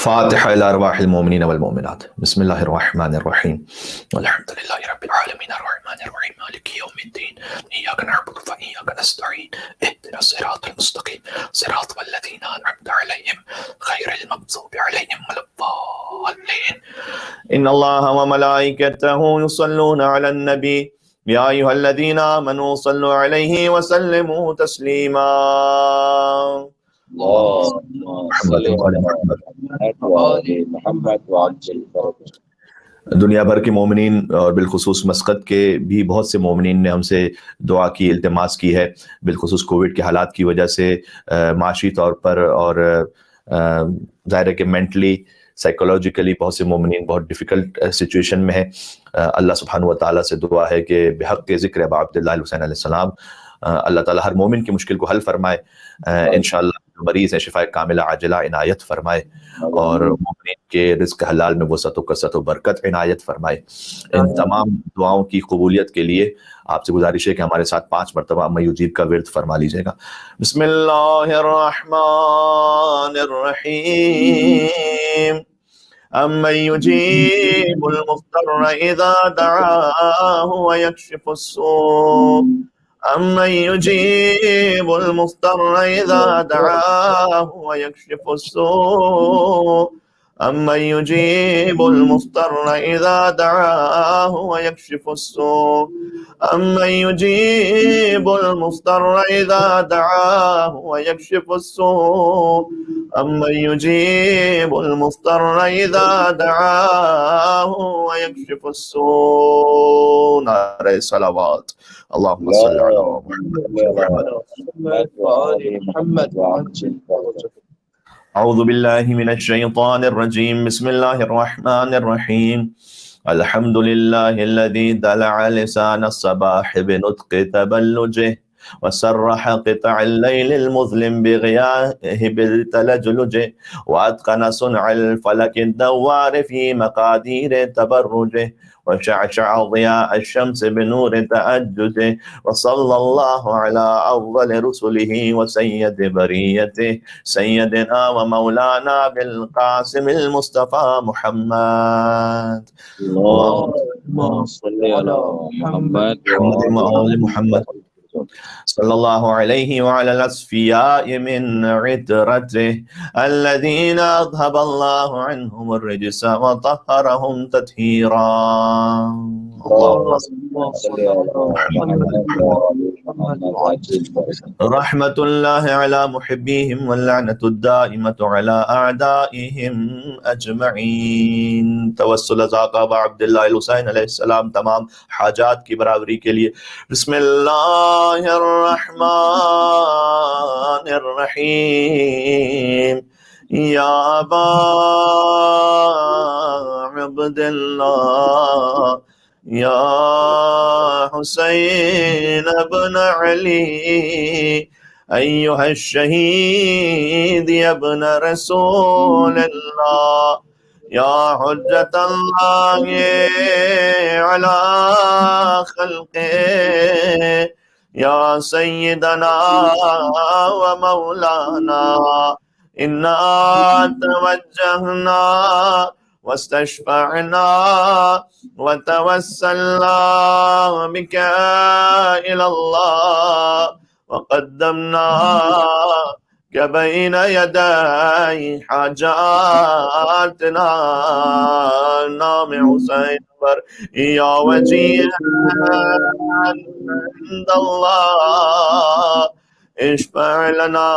فاتحة إلى أرواح المؤمنين والمؤمنات. بسم الله الرحمن الرحيم والحمد لله رب العالمين الرحمن الرحيم مالك يوم الدين إياك نعبد وإياك نستعين اهدنا الصراط المستقيم صراط الذين أنعمت عليهم غير المغضوب عليهم ولا الضالين. إن الله وملائكته يصلون على النبي يا أيها الذين آمنوا صلوا عليه وسلموا تسليما. دنیا بھر کے مومنین اور بالخصوص مسقط کے بھی بہت سے مومنین نے ہم سے دعا کی، التماس کی ہے، بالخصوص کووڈ کے حالات کی وجہ سے معاشی طور پر اور ظاہر ہے کہ مینٹلی سائیکولوجیکلی بہت سے مومنین بہت ڈیفیکلٹ سچویشن میں ہیں۔ اللہ سبحانہ و تعالیٰ سے دعا ہے کہ بحق کے ذکر ابا عبداللہ الحسین علیہ السلام اللہ تعالیٰ ہر مومن کی مشکل کو حل فرمائے، انشاءاللہ مریض ہے شفا کاملہ عاجلہ عنایت فرمائے، اور مومنین کے رزق حلال میں وسعت و کثرت و برکت عنایت فرمائے۔ ان تمام دعاؤں کی قبولیت کے لیے آپ سے گزارش ہے کہ ہمارے ساتھ 5 مرتبہ اما یجیب کا ورد فرما لیجیے گا۔ بسم اللہ الرحمن الرحیم أَمَّن يُجِيبُ الْمُضْطَرَّ إِذَا دَعَاهُ وَيَكْشِفُ السُّوءَ أَمَّن يُجِيبُ الْمُضْطَرَّ إِذَا دَعَاهُ وَيَكْشِفُ السُّوءَ أَمَّن يُجِيبُ الْمُضْطَرَّ إِذَا دَعَاهُ وَيَكْشِفُ السُّوءَ أَمَّن يُجِيبُ الْمُضْطَرَّ إِذَا دَعَاهُ وَيَكْشِفُ السُّوءَ أَمَّن يُجِيبُ الْمُضْطَرَّ إِذَا دَعَاهُ وَيَكْشِفُ السُّوءَ۔ نعرہ صلوات، اللہم صل علی محمد۔ اعوذ باللہ من الشیطان الرجیم، بسم اللہ الرحمن الرحیم۔ الحمد للہ الذی دلع لسان الصباح بنطق تبلجہ وسرح قطع الليل المظلم بغياه بالتلجلج واتقن صنع الفلك الدوار في مقادير تبرجه وشعشع ضياء الشمس بنور تأججه وصلى الله على أفضل رسله وسيد بريته سيدنا ومولانا بالقاسم المصطفى محمد۔ اللهم صل على محمد وآل محمد صلی اللہ علیہ وعلی الاصفیاء من عطرته الذین اذهب اللہ عنہم الرجس وطہرهم تطہیرا۔ رحمت اللہ علی محبیہم واللعنۃ الدائمۃ علی اعدائہم اجمعین۔ توسل ذاکر ابا عبداللہ الحسین علیہ السلام تمام حاجات کی برابری کے لیے۔ بسم اللہ الرحمن الرحیم۔ یا ابا عبداللہ یا حسین ابن علی ایہا الشہید ابن رسول اللہ یا حجت اللہ علی خلقہ یا سیدنا و مولانا انا توجہنا واستشفعنا وتوسلنا بك إلى الله وقدمناك بين يدي حاجاتنا نام حسين يا وجيها عند الله اشفع لنا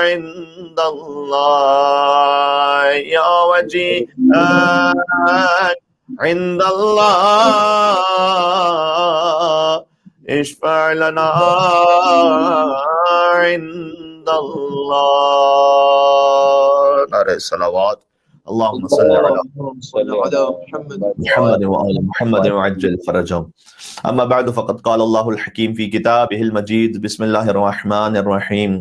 عند الله يا وجيها عند الله اشفع لنا عند الله۔ نعرہ صلوات، اللهم صل على اللهم صل على محمد محمد وآل محمد وعجل فرجهم. أما بعد فقد قال الله الحكيم في كتابه المجيد بسم الله الرحمن الرحيم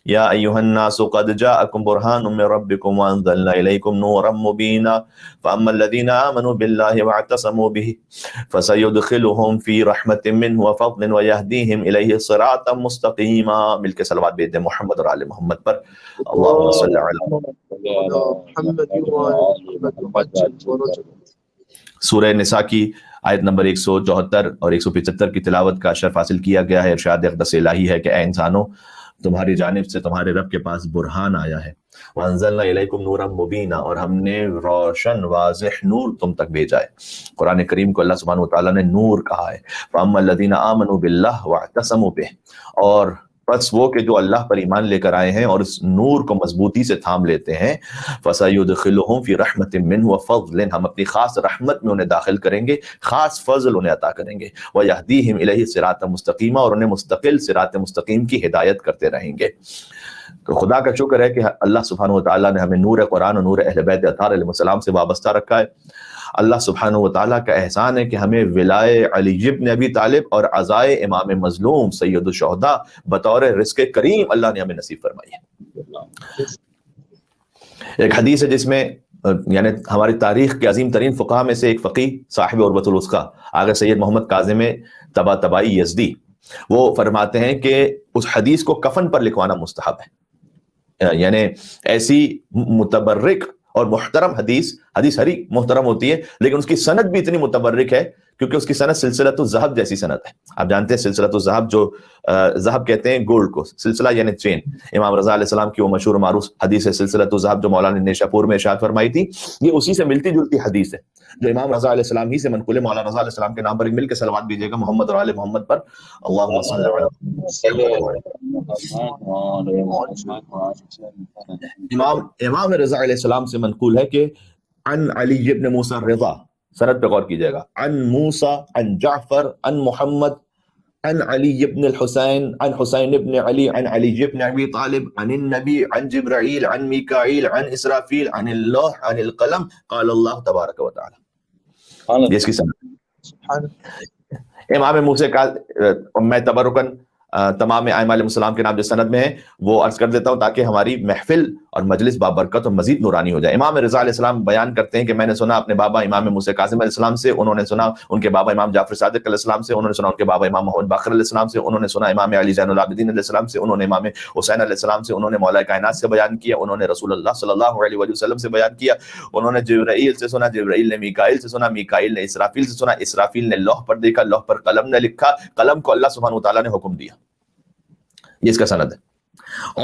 يا أيها الناس قد جاءكم برهان من ربكم وأنزلنا إليكم نورا مبينا فأما الذين آمنوا بالله واعتصموا به فسيدخلهم في رحمة منه وفضل ويهديهم إليه صراطا مستقيما. مل کے صلوات بھیج دیں محمد اور آل محمد پر. اللهم صل على محمد وآل محمد. سورہ نساء کی آیت نمبر 174 اور 175 کی تلاوت کا اشرف حاصل کیا گیا ہے. ارشاد اقدس الہی ہے کہ اے انسانوں، تمہاری جانب سے تمہارے رب کے پاس برہان آیا ہے. وَأَنزَلْنَا إِلَيْكُمْ نُورًا مُبِينًا، اور ہم نے روشن واضح نور تم تک بھیجا ہے. قرآن کریم کو اللہ سبحانہ وتعالیٰ نے نور کہا ہے. فَأَمَّا الَّذِينَ آمَنُوا بِاللَّهِ وَاعْتَصَمُوا بِهِ، اور بس وہ کہ جو اللہ پر ایمان لے کر آئے ہیں اور اس نور کو مضبوطی سے تھام لیتے ہیں، فَسَيُدْخِلُهُمْ فِي رَحْمَةٍ مِّنْهُ وَفَضْلٍ، ہم اپنی خاص رحمت میں انہیں داخل کریں گے، خاص فضل انہیں عطا کریں گے. وَيَهْدِيهِمْ إِلَيْهِ صِرَاطًا مُسْتَقِيمًا، اور انہیں مستقل صراط مستقیم کی ہدایت کرتے رہیں گے. تو خدا کا شکر ہے کہ اللہ سبحانہ وتعالیٰ نے ہمیں نور قرآن اور نور اہل بیت اطہار علیہ السلام سے وابستہ رکھا ہے. اللہ سبحانہ وتعالیٰ کا احسان ہے کہ ہمیں ولائے علی ابن ابی طالب اور عزائے امام مظلوم سید الشہداء بطور رزق کریم اللہ نے ہمیں نصیب فرمائی ہے. ایک حدیث ہے جس میں یعنی ہماری تاریخ کے عظیم ترین فقہاء میں سے ایک فقیہ صاحب عروۃ الوثقی آغا سید محمد کاظم طباطبائی یزدی، وہ فرماتے ہیں کہ اس حدیث کو کفن پر لکھوانا مستحب ہے. یعنی ایسی متبرک اور محترم حدیث ہری محترم ہوتی ہے، لیکن اس کی سند بھی اتنی متبرک ہے کیونکہ اس کی سند سلسلۃ الذہب جیسی سند ہے. آپ جانتے ہیں سلسلۃ الذہب، جو ذہب کہتے ہیں گولڈ کو، سلسلہ یعنی چین. امام رضا علیہ السلام کی وہ مشہور و معروف حدیث ہے سلسلۃ الذہب جو مولانا نیشا پور میں ارشاد فرمائی تھی. یہ اسی سے ملتی جلتی حدیث ہے جو امام رضا علیہ السلام ہی سے منقول ہے. مولانا رضا علیہ السلام کے نام پر مل کے صلوات دیجیے گا محمد اور آل محمد پر. اللہم صل علی امام رضا علیہ السلام سے منقول ہے کہ عن علی ابن موسیٰ الرضا، سند پہ غور کیجئے گا، عن موسیٰ عن جعفر عن محمد عن علی ابن الحسین عن حسین ابن علی عن علی ابن ابی طالب عن النبی عن جبرائیل عن میکائیل عن اسرافیل عن اللہ عن القلم قال اللہ تبارک و تعالی. یہ اس کی سند. امام موسیٰ کا میں تبرکن تمام ائمہ علیہ السلام کے نام جو سند میں ہے وہ عرض کر دیتا ہوں تاکہ ہماری محفل اور مجلس بابرکت اور مزید نورانی ہو جائے. امام رضا علیہ السلام بیان کرتے ہیں کہ میں نے سنا اپنے بابا امام موسیٰ کاظم علیہ السلام سے، انہوں نے سنا ان کے بابا امام جعفر صادق علیہ السلام سے، انہوں نے سنا ان کے بابا امام محمد باقر علیہ السلام سے، انہوں نے سنا امام علی زین العابدین علیہ السلام سے، انہوں نے امام حسین علیہ السلام سے، انہوں نے مولا کائنات سے بیان کیا، انہوں نے رسول اللہ صلی اللہ علیہ وآلہ وسلم سے بیان کیا، انہوں نے جبرائیل سے سنا، جبرائیل نے میکائیل سے سنا، میکائیل نے اسرافیل سے سنا، اسرافیل نے لوح پر دیکھا، لوح پر قلم نے لکھا، قلم کو اللہ سبحانہ وتعالیٰ نے حکم دیا. یہ اس کا سند ہے.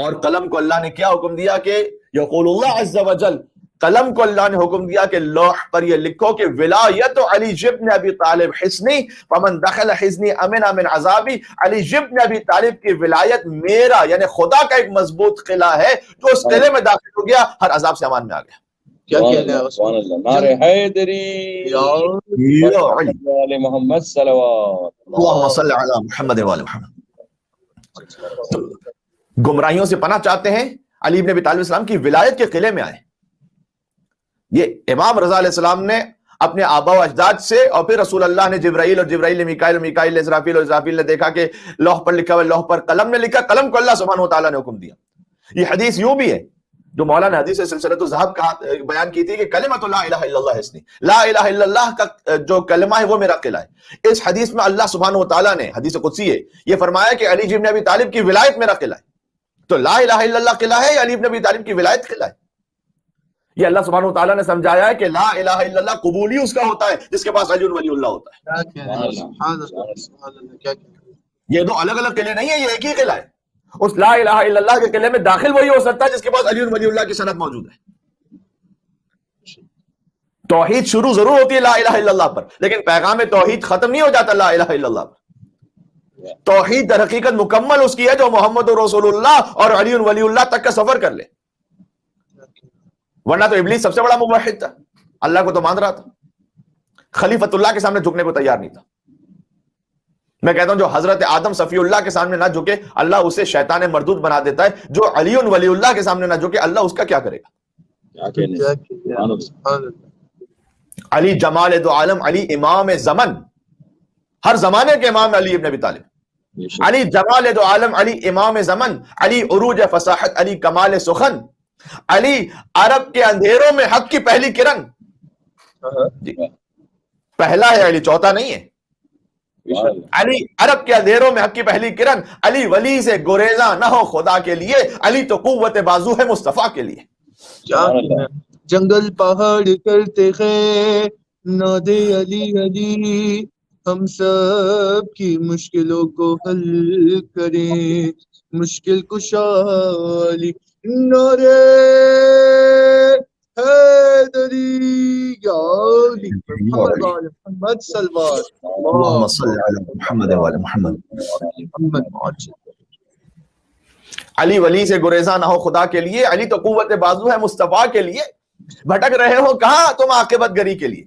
اور قلم کو اللہ نے کیا حکم دیا کہ یقول اللہ عز وجل، قلم کو اللہ نے حکم دیا کہ لوح پر یہ لکھو کہ ولایت علی ابن ابی طالب حصنی فمن دخل حصنی امن من عذابی. علی ابن ابی طالب کی ولایت میرا یعنی خدا کا ایک مضبوط قلعہ ہے، جو اس قلعے میں داخل ہو گیا ہر عذاب سے امان میں آ گیا. کیا کہنا ہے سبحان اللہ. نعرہ حیدری یا علی محمد صلوات اللہم صل علی محمد و علی محمد. گمراہیوں سے پناہ چاہتے ہیں، علی ابن ابی طالب السلام کی ولایت کے قلعے میں آئے. یہ امام رضا علیہ السلام نے اپنے آبا و اجداد سے، اور پھر رسول اللہ نے جبرائیل اور جبرائیل نے میکائیل اور میکائیل نے اسرافیل اور اسرافیل نے دیکھا کہ لوح پر لکھا ہوا، لوح پر قلم نے لکھا، قلم کو اللہ سبحانہ وتعالیٰ نے حکم دیا. یہ حدیث یوں بھی ہے جو مولانا حدیث سلسلۃ الذہب کا بیان کی تھی کہ کلمۃ لا الہ الا اللہ حصنی، لا الہ الا اللہ کا جو کلمہ ہے وہ میرا قلعہ ہے. اس حدیث میں اللہ سبحانہ وتعالیٰ نے، حدیث قدسی ہے، یہ فرمایا کہ علی ابن ابی طالب کی ولایت میرا قلعہ ہے. تو لا الہ الا اللہ قلعہ ہے یا علی ابن ابی طالب کی ولایت قلعہ ہے؟ یہ اللہ سبحانہ وتعالیٰ نے سمجھایا ہے کہ لا الہ الا اللہ قبولی اس کا ہوتا ہے جس کے پاس علی ولی اللہ ہوتا ہے. یہ دو الگ الگ قلعے نہیں ہیں، یہ ایک ہی قلعہ ہے. اس لا الہ الا اللہ کے قلعے میں داخل وہی ہو سکتا ہے جس کے پاس علی ولی اللہ کی سند موجود ہے. توحید شروع ضرور ہوتی ہے لا الہ الا اللہ پر، لیکن پیغام توحید ختم نہیں ہو جاتا لا الہ الا اللہ پر. توحید در حقیقت مکمل اس کی ہے جو محمد رسول اللہ اور علی ولی اللہ تک کا سفر کر لے. ورنہ تو ابلیس سب سے بڑا موحد تھا، اللہ کو تو مان رہا تھا، خلیفۃ اللہ کے سامنے جھکنے کو تیار نہیں تھا. میں کہتا ہوں جو حضرت آدم صفی اللہ کے سامنے نہ جھکے اللہ اسے شیطان مردود بنا دیتا ہے، جو علی ولی اللہ کے سامنے نہ جھکے اللہ اس کا کیا کرے گا. علی جمال دو عالم، علی امام زمن، ہر زمانے کے امام علی ابن ابی طالب. علی جمال دو عالم، علی امام زمن، علی عروج فصاحت، علی کمال سخن، علی عرب کے اندھیروں میں حق کی پہلی کرن. پہلا ہے علی، چوتھا نہیں ہے. علی عرب کے اندھیروں میں حق کی پہلی کرن، علی ولی سے گریزاں نہ ہو خدا کے لیے، علی تو قوت بازو ہے مصطفیٰ کے لیے. جنگل پہاڑ کرتے خیر نہ دے علی علی، ہم سب کی مشکلوں کو حل کریں، مشکل کشا علی. نعرے حیدری یا علی محمد سلوات اللہم صلی علی محمد و علی محمد. علی ولی سے گریزاں نہ ہو خدا کے لیے، علی تو قوت بازو ہے مصطفیٰ کے لیے. بھٹک رہے ہو کہاں تم عاقبت گری کے لیے؟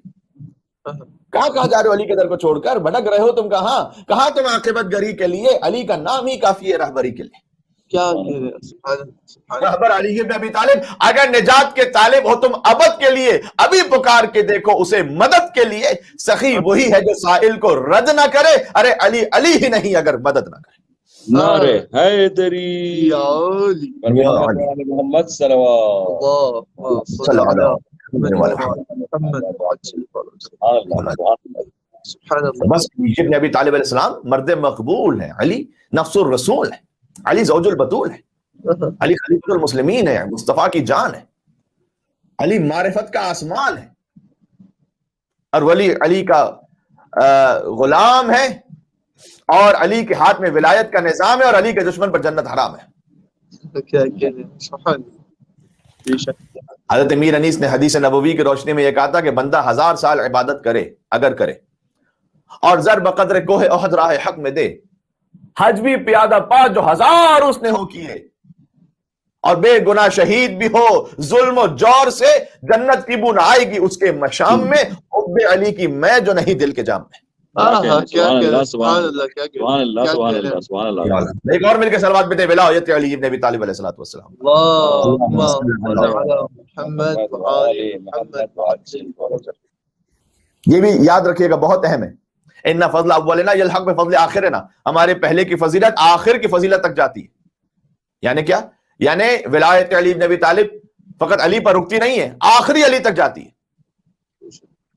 کہاں جا رہے ہو علی کے در کو چھوڑ کر؟ بھٹک رہے ہو تم کہاں تم عاقبت گری کے لیے؟ علی کا نام ہی کافی ہے رہبری کے لیے. کیا رہبر علی ابن ابی طالب. اگر نجات کے طالب ہو تم ابد کے لیے، ابھی پکار کے دیکھو اسے مدد کے لیے. سخی وہی ہے جو سائل کو رد نہ کرے، ارے علی علی ہی نہیں اگر مدد نہ کرے. نعرے حیدری یا علی محمد صلوات. صلی اللہ علیہ بس ابن ابی طالب علیہ السلام مرد مقبول ہے. علی نفس الرسول ہے، علی زوج البتول ہے، علی خلیفۃ المسلمین ہے، مصطفیٰ کی جان ہے، علی معرفت کا آسمان ہے، اور ولی علی کا غلام ہے، اور علی کے ہاتھ میں ولایت کا نظام ہے، اور علی کے دشمن پر جنت حرام ہے. حضرت امیر انیس نے حدیث نبوی کی روشنی میں یہ کہا تھا کہ بندہ 1000 سال عبادت کرے اگر کرے، اور زر بقدر کوہ احد راہ حق میں دے، حج بھی پیادہ پا جو 1000 اس نے ہو کیے، اور بے گناہ شہید بھی ہو ظلم و جور سے، جنت کی بو نہ آئے گی اس کے مشام میں، حب علی کی میں جو نہیں دل کے جام میں. ایک اور مل کے صلوات پڑھتے ہیں، ولایت علی ابن ابی طالب علیہ الصلوۃ والسلام. یہ بھی یاد رکھیے گا، بہت اہم ہے. ان فضل اولنا یلحق بفضل آخرنا، ہمارے پہلے کی فضیلت آخر کی فضیلت تک جاتی ہے. یعنی کیا؟ یعنی ولایت علی ابن ابی طالب فقط علی پر رکتی نہیں ہے، آخری علی تک جاتی ہے.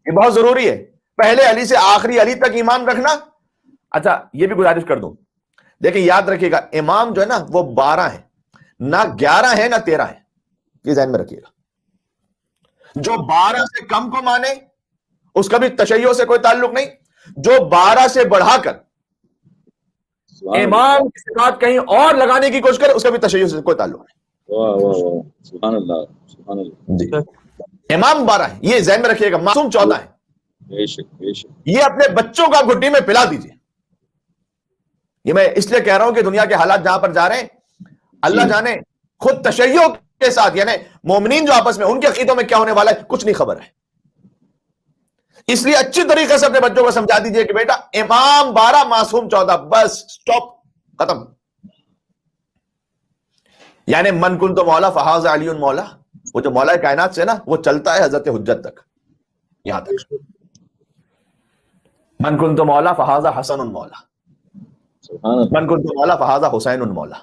یہ بہت ضروری ہے، پہلے علی سے آخری علی تک ایمان رکھنا. اچھا یہ بھی گزارش کر دوں، دیکھیں یاد رکھیے گا، امام جو ہے نا وہ 12 ہیں، نہ 11 ہیں نہ 13 ہیں. یہ ذہن میں رکھیے گا. جو 12 سے کم کو مانے اس کا بھی تشیع سے کوئی تعلق نہیں، جو 12 سے بڑھا کر امام کی صفات کہیں اور لگانے کی کوشش کرے اس کا بھی تشیع سے کوئی تعلق نہیں. سبحان اللہ سبحان اللہ. جی امام 12 ہیں، یہ ذہن میں رکھیے گا. معصوم 14 ہیں. یہ اپنے بچوں کا گھٹی میں پلا دیجئے. یہ میں اس لیے کہہ رہا ہوں کہ دنیا کے حالات جہاں پر جا رہے ہیں اللہ جانے، خود تشیع کے ساتھ یعنی مومنین جو آپس میں ان کے عقیدوں میں کیا ہونے والا ہے کچھ نہیں خبر ہے. اس لیے اچھی طریقے سے اپنے بچوں کو سمجھا دیجئے کہ بیٹا امام 12 معصوم 14، بس سٹاپ، ختم. یعنی من کنت مولا فہذا علی مولا، وہ جو مولا کائنات سے نا وہ چلتا ہے حضرت حجت تک، یہاں تک. من کنت مولا فہذا حسن مولا، من کنت مولا فہذا حسین مولا،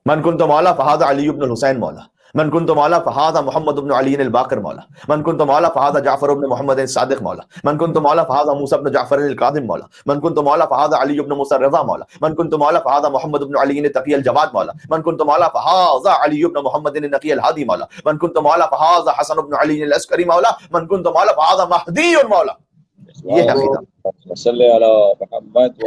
من کنت مولا فہذا علی بن الحسین مولا، من کنت مولا فہذا محمد بن علی الباقر مولا، من کنت مولا فہذا جعفر بن محمد الصادق مولا، من کنت مولا فہذا موسیٰ بن جعفر الکاظم مولا، من کنت مولا فہذا علی بن موسیٰ الرضا مولا، من کنت مولا فہذا محمد بن علی التقی الجواد مولا، من کنت مولا فہذا علی بن محمد النقی الہادی مولا، من کنت مولا فہذا حسن بن علی العسکری مولا، من کنت مولا فہذا مہدی مولا. یہ ہے عقیدہ. صلی علی محمد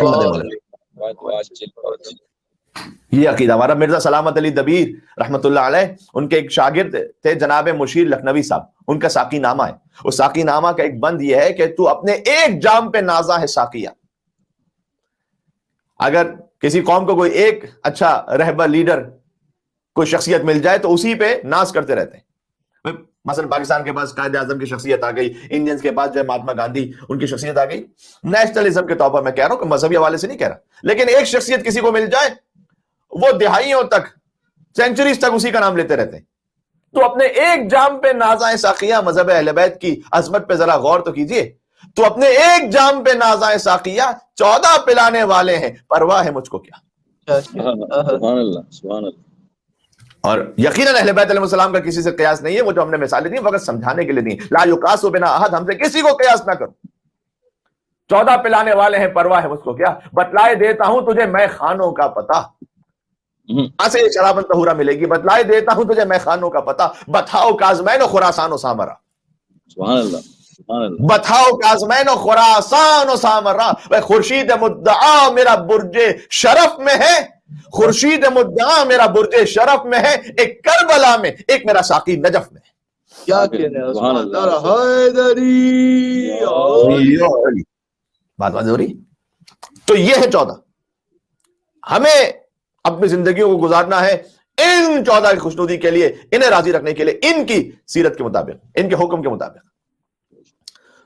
یہ عقیدہ ہمارا. مرزا سلامت علی دبیر رحمۃ اللہ علیہ، ان کے ایک شاگرد تھے جناب مشیر لکھنوی صاحب، ان کا ساقی نامہ ہے. اس ساقی نامہ کا ایک بند یہ ہے کہ تو اپنے ایک جام پہ نازا ہے ساقیہ. اگر کسی قوم کو کوئی ایک اچھا رہبر لیڈر کوئی شخصیت مل جائے تو اسی پہ ناز کرتے رہتے ہیں. مثلا پاکستان کے پاس قائد اعظم کی شخصیت آ گئی، انڈینز کے پاس جو ہے مہاتما گاندھی ان کی شخصیت آ گئی. نیشنلزم کے طور پر میں کہہ رہا ہوں کہ مذہبی حوالے سے نہیں کہہ رہا، لیکن ایک شخصیت کسی کو مل جائے وہ دہائیوں تک، سینچریز تک اسی کا نام لیتے رہتے ہیں. تو اپنے ایک جام پہ نازائیں ساقیہ مذہب اہل بیت کی عظمت پہ ذرا غور تو کیجئے. تو اپنے ایک جام پہ نازائیں ساقیہ 14 پلانے والے ہیں، پرواہ ہے مجھ کو کیا. سبحان اللہ سبحان اللہ. اور یقیناً اہل بیت علیہ السلام کا کسی سے قیاس نہیں ہے. وہ جو ہم نے مثالیں دی فقط سمجھانے کے لیے دی. لا یقاس بنا احد، ہم سے کسی کو قیاس نہ کرو. 14 پلانے والے ہیں، پرواہ ہے مجھ کو کیا. بتلائے دیتا ہوں تجھے میں خانوں کا پتہ. یہاں سے شرابن طہورا ملے گی. بتلائے دیتا ہوں تجھے میں خانوں کا پتہ. بتھاؤ کاظمین و خراسان و سامرا. سبحان اللہ سبحان اللہ. بتھاؤ کاظمین و خراسان و سامرا. خورشید مدعا میرا برج شرف میں ہے. خورشید مدعا میرا برج شرف میں ہے. ایک کربلا میں، ایک میرا ساقی نجف میں. کیا کہہ رہے ہیں سبحان عثمان اللہ. حیدری. بات ہو رہی. تو یہ ہے 14. ہمیں اپنی زندگیوں کو گزارنا ہے ان 14 کی خوشنودی کے لیے، انہیں راضی رکھنے کے لیے، ان کی سیرت کے مطابق، ان کے حکم کے مطابق.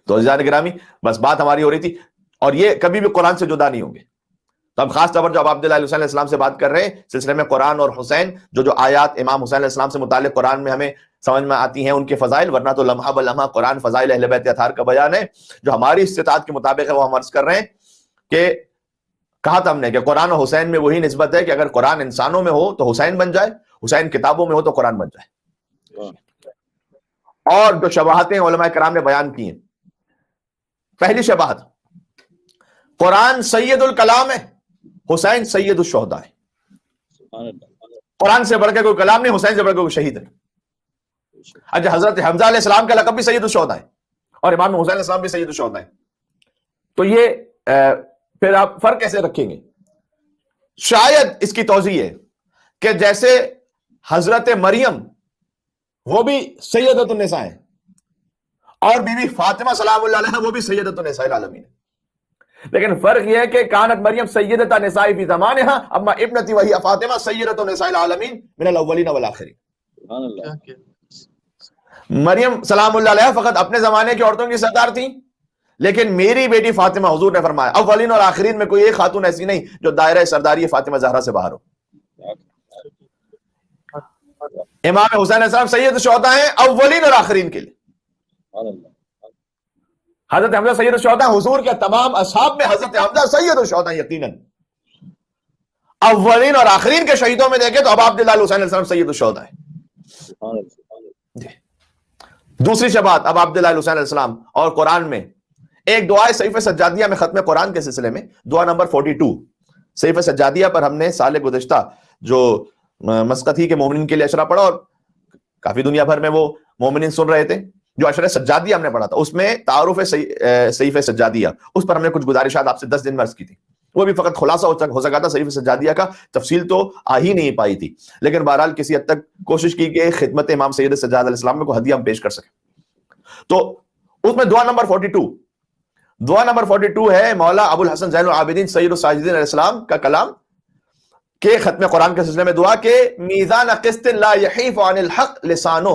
تو عزیزان گرامی، بس بات ہماری ہو رہی تھی، اور یہ کبھی بھی قرآن سے جدا نہیں ہوں گے. تو ہم خاص طور پر جو اب عبداللہ علیہ السلام سے بات کر رہے ہیں سلسلے میں قرآن اور حسین، جو آیات امام حسین علیہ السلام سے متعلق قرآن میں ہمیں سمجھ میں آتی ہیں، ان کے فضائل، ورنہ تو لمحہ بلمحہ قرآن فضائل اہل بیت اطہار کا بیان ہے. جو ہماری استطاعت کے مطابق ہے وہ ہم عرض کر رہے ہیں کہ کہا تھا ہم نے کہ قرآن و حسین میں وہی نسبت ہے کہ اگر قرآن انسانوں میں ہو تو حسین بن جائے، حسین کتابوں میں ہو تو قرآن بن جائے. اور جو شباہتیں علماء کرام نے بیان کی ہیں، پہلی شباہت، قرآن سید الکلام ہے، حسین سید الشہداء ہے. قرآن سے بڑھ کے کوئی کلام نہیں، حسین سے بڑھ کے کوئی شہید ہے. اچھا، حضرت حمزہ علیہ السلام کا لقب بھی سید الشہداء ہے، اور امام حسین علیہ السلام بھی سید الشہداء ہے. تو یہ پھر آپ فرق کیسے رکھیں گے؟ شاید اس کی توضیح ہے کہ جیسے حضرت مریم وہ بھی سیدۃ النساء ہیں، اور بی بی فاطمہ سلام اللہ علیہا وہ بھی سیدۃ النساء العالمین ہے. لیکن فرق یہ ہے کہ کانت مریم سیدۃ النساء فی زمانہا، اما ابنتی وہی فاطمہ سیدۃ النساء العالمین من الاولین والآخرین. سبحان اللہ. مریم سلام اللہ علیہا فقط اپنے زمانے کی عورتوں کی سردار تھیں، لیکن میری بیٹی فاطمہ، حضور نے فرمایا اولین اور آخرین میں کوئی ایک خاتون ایسی نہیں جو دائرہ سرداری فاطمہ زہرا سے باہر ہو. امام حسین علیہ السلام سید الشہداء ہیں اولین اور آخرین کے لیے. حضرت حمزہ سید الشہداء، حضور کے تمام اصحاب میں حضرت حمزہ سید الشہداء یقیناً. اولین اور آخرین کے شہیدوں میں دیکھیں تو اب عبداللہ علیہ حسین علیہ السلام سید الشہداء ہیں. دوسری شبات اب عبداللہ علیہ حسین علیہ السلام اور قرآن میں ایک دعا ہے صحیفہ سجادیہ میں ختم قرآن کے سلسلے میں، دعا نمبر 42. صحیفہ سجادیہ پر ہم نے سال گزشتہ جو مسقط ہی کے مومنین کے لیے اشرا پڑھا، اور کافی دنیا بھر میں وہ مومنین سن رہے تھے. جو اشرا سجادیہ ہم نے پڑھا تھا اس میں تعارف صحیفہ سجادیہ، اس پر ہم نے کچھ گزارشات آپ سے 10 دن میں عرض کی تھی. وہ بھی فقط خلاصہ ہو سکا تھا، صحیفہ سجادیہ کا تفصیل تو آ ہی نہیں پائی تھی، لیکن بہرحال کسی حد تک کوشش کی کہ خدمت امام سید سجاد علیہ السلام کو ہدیہ ہم پیش کر سکیں. تو اس میں دعا نمبر 42 ہے مولا ابو الحسن زین العابدین سید الساجدین علیہ السلام کا کلام کہ ختم قرآن کے سلسلے میں دعا کہ میزان قسط لا یحیف عن الحق لسانہ،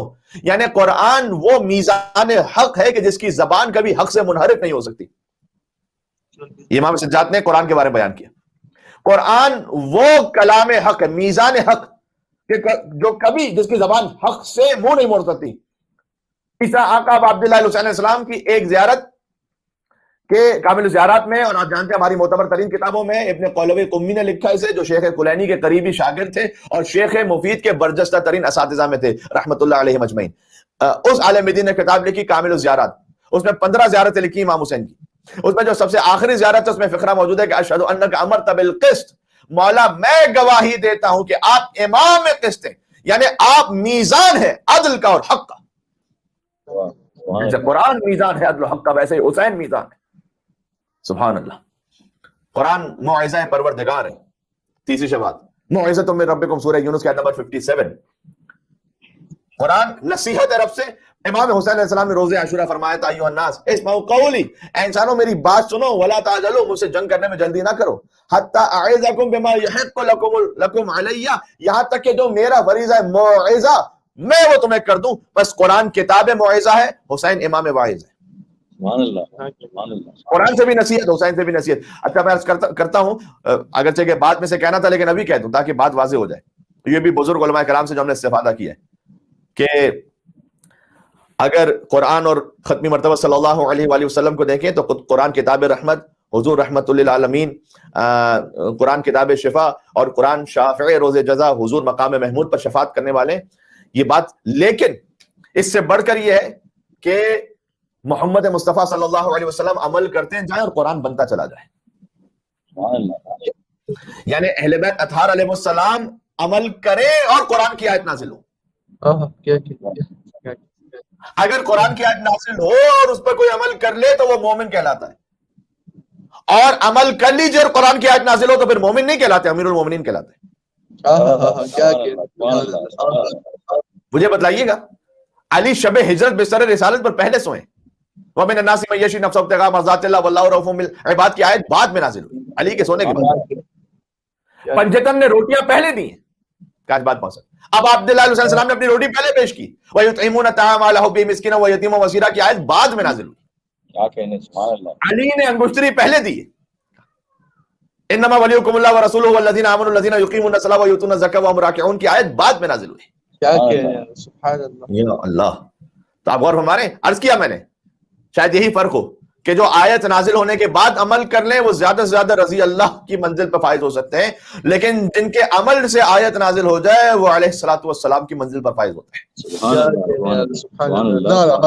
یعنی قرآن وہ میزان حق ہے کہ جس کی زبان کبھی حق سے منحرف نہیں ہو سکتی. امام سجاد نے قرآن کے بارے میں بیان کیا، قرآن وہ کلام حق ہے، میزان حق کہ جو کبھی جس کی زبان حق سے منہ نہیں موڑ سکتی. عیسیٰ آقا عبداللہ علیہ حسین السلام کی ایک زیارت کہ کامل زیارات میں، اور آپ جانتے ہیں ہماری معتبر ترین کتابوں میں ابن قولوی قمی نے لکھا اسے، جو شیخ کلینی کے قریبی شاگرد تھے اور شیخ مفید کے برجستہ ترین اساتذہ میں تھے رحمت اللہ علیہ مجمعین. اس عالم دین نے کتاب لکھی کامل زیارات، اس میں 15 زیارتیں لکھی امام حسین کی. اس میں جو سب سے آخری زیارت ہے اس میں فقرہ موجود ہے کہ اشہد انک امرت بالقسط، مولا میں گواہی دیتا ہوں کہ آپ امام قسط ہیں، یعنی آپ میزان ہے عدل کا اور حق کا. جیسے قرآن میزان ہے عدل و حق کا، ویسے ہی حسین میزان ہے. سبحان اللہ. قرآن موعظہ پروردگار ہے. تیسری شبات موعظۃ من ربکم، سورہ یونس کی آیت نمبر 57. قرآن نصیحت ہے رب سے. امام حسین علیہ السلام نے روزہ عاشورہ فرمایا تھا ایھا الناس اسمعوا قولی، اے انسانوں میری بات سنو، ولا تعجلوا، مجھ سے جنگ کرنے میں جلدی نہ کرو، حتی اعظکم بما یحق لکم علی، یہاں تک کہ جو میرا فریضہ ہے موعظہ میں وہ تمہیں کر دوں. بس قرآن کتاب موعظہ ہے، حسین امام واعظ ہے. قرآن سے بھی نصیحت، حسین سے بھی نصیحت. اچھا میں عرض کرتا ہوں، اگرچہ کہ بات میں سے کہنا تھا لیکن ابھی کہہ دوں تاکہ بات واضح ہو جائے. یہ بھی بزرگ علماء کرام سے جو ہم نے استفادہ کیا ہے. کہ اگر قرآن اور ختمی مرتبہ صلی اللہ علیہ وآلہ وسلم کو دیکھیں تو قرآن کتاب رحمت، حضور رحمت للعالمین، قرآن کتاب شفا، اور قرآن شافع روز جزا، حضور مقام محمود پر شفاعت کرنے والے، یہ بات. لیکن اس سے بڑھ کر یہ ہے کہ محمد مصطفیٰ صلی اللہ علیہ وسلم عمل کرتے جائیں اور قرآن بنتا چلا جائے. یعنی اہل بیت اطہار علیہ السلام عمل کریں اور قرآن کی آیت نازل ہو. اگر قرآن کی آیت نازل ہو اور اس پر کوئی عمل کر لے تو وہ مومن کہلاتا ہے، اور عمل کر لیجیے اور قرآن کی آیت نازل ہو تو پھر مومن نہیں کہلاتے، امیر المومنین کہلاتے ہیں. مجھے بتلائیے گا، علی شب ہجرت بسر رسالت پر پہلے سوئے، وَمِنَ النَّاسِ مَن يَشْرِي نَفْسَهُ ابْتِغَاءَ مَرْضَاتِ اللَّهِ وَاللَّهُ رَءُوفٌ بِالْعِبَادِ کی آیت بعد میں نازل ہوئی، علی کے سونے کے بعد. پنجتن نے روٹیاں پہلے دی ہیں، کاش بات پہنچ. اب عبداللہ علیہ السلام نے اپنی روٹی پہلے پیش کی، وَيُطْعِمُونَ الطَّعَامَ عَلَىٰ حُبِّهِ مِسْكِينًا وَيَتِيمًا وَأَسِيرًا کی آیت بعد میں نازل ہوئی. کیا کہنے، سبحان اللہ. علی نے انگشتری پہلے دی. انما ولیکم اللہ ورسولہ والذین آمنوا الذین یقیمون الصلاۃ ویؤتون الزکاۃ وهم راکعون کی آیت بعد میں نازل ہوئی. کیا کہنے، سبحان اللہ. یا اللہ. تو آپ غور فرمائیں، عرض کیا میں نے شاید یہی فرق ہو کہ جو آیت نازل ہونے کے بعد عمل کر لیں وہ زیادہ سے زیادہ رضی اللہ کی منزل پر فائز ہو سکتے ہیں، لیکن جن کے عمل سے آیت نازل ہو جائے وہ علیہ الصلوۃ والسلام کی منزل پر فائز ہوتے ہیں. سبحان اللہ.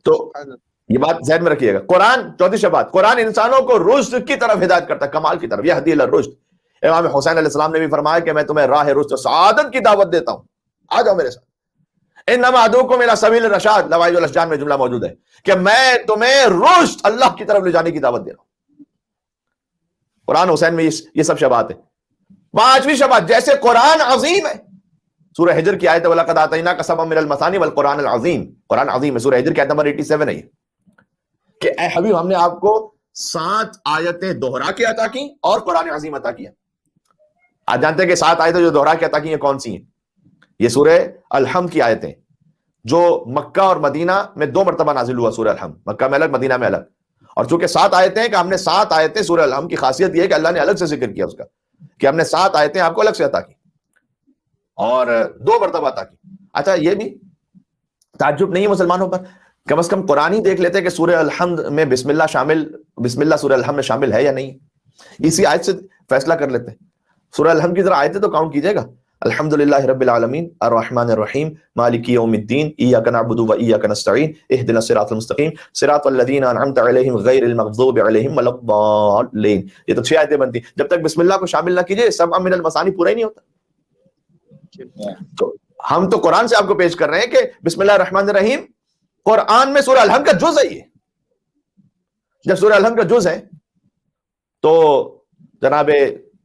تو یہ بات ذہن میں رکھیے گا. قرآن، چوتھی شبات، قرآن انسانوں کو رشد کی طرف ہدایت کرتا ہے، کمال کی طرف، یہدی الی الرشد. امام حسین علیہ السلام نے بھی فرمایا کہ میں تمہیں راہ رشد و سعادت کی دعوت دیتا ہوں، آ جاؤ میرے ساتھ. انما ادعوکم الی سبیل الرشاد، لوائز الاشجان میں جملہ موجود ہے کہ میں تمہیں رشد، اللہ کی طرف لے جانے کی دعوت دے رہا ہوں. قرآن حسین میں یہ سب شبات ہے. پانچویں شبات، جیسے قرآن عظیم ہے، سورہ حجر کی آیت وَلَقَدْ آتَيْنَاكَ سَبْعًا مِنَ الْمَثَانِي وَالْقُرْآنِ الْعَظِيمِ، قرآن عظیم ہے، سورہ حجر کی آیت نمبر 87 ہے کہ اے حبیب ہم نے آپ کو 7 آیتیں دوہرا کے عطا کی اور قرآن عظیم عطا کیا. آج جانتے ہیں کہ 7 آیتیں جو دوہرا کے عطا کی ہیں کون سی ہیں؟ یہ سورہ الحمد کی آیتیں جو مکہ اور مدینہ میں 2 مرتبہ نازل ہوا. سورہ الحمد مکہ میں الگ، مدینہ میں الگ. اور چونکہ 7 آیتیں کہ ہم نے 7 آیتیں، سورہ الحمد کی خاصیت یہ ہے کہ اللہ نے الگ سے ذکر کیا اس کا، کہ ہم نے 7 آیتیں آپ کو الگ سے عطا کی اور 2 مرتبہ عطا کی. اچھا یہ بھی تعجب نہیں ہے مسلمانوں پر، کم از کم قرآن ہی دیکھ لیتے کہ سورہ الحمد میں بسم اللہ شامل، بسم اللہ سورہ الحمد میں شامل ہے یا نہیں. اسی آیت سے فیصلہ کر لیتے. سورہ الحمد کی ذرا آیتیں تو کاؤنٹ کیجئے گا. الحمدللہ رب العالمین الرحمن الرحیم مالک یوم الدین ایاک نعبد و ایاک نستعین اہدنا الصراط المستقیم صراط الذین انعمت علیہم غیر المغضوب علیہم ولا الضالین. یہ تو 6 آیتیں بنتی. جب تک بسم اللہ کو شامل نہ کیجئے سبع من المثانی پورا ہی نہیں ہوتا. تو ہم تو قرآن سے آپ کو پیش کر رہے ہیں کہ بسم اللہ الرحمن الرحیم قرآن میں سورہ الحمد کا جز ہے. یہ جب سورہ الحمد کا جز ہے تو جناب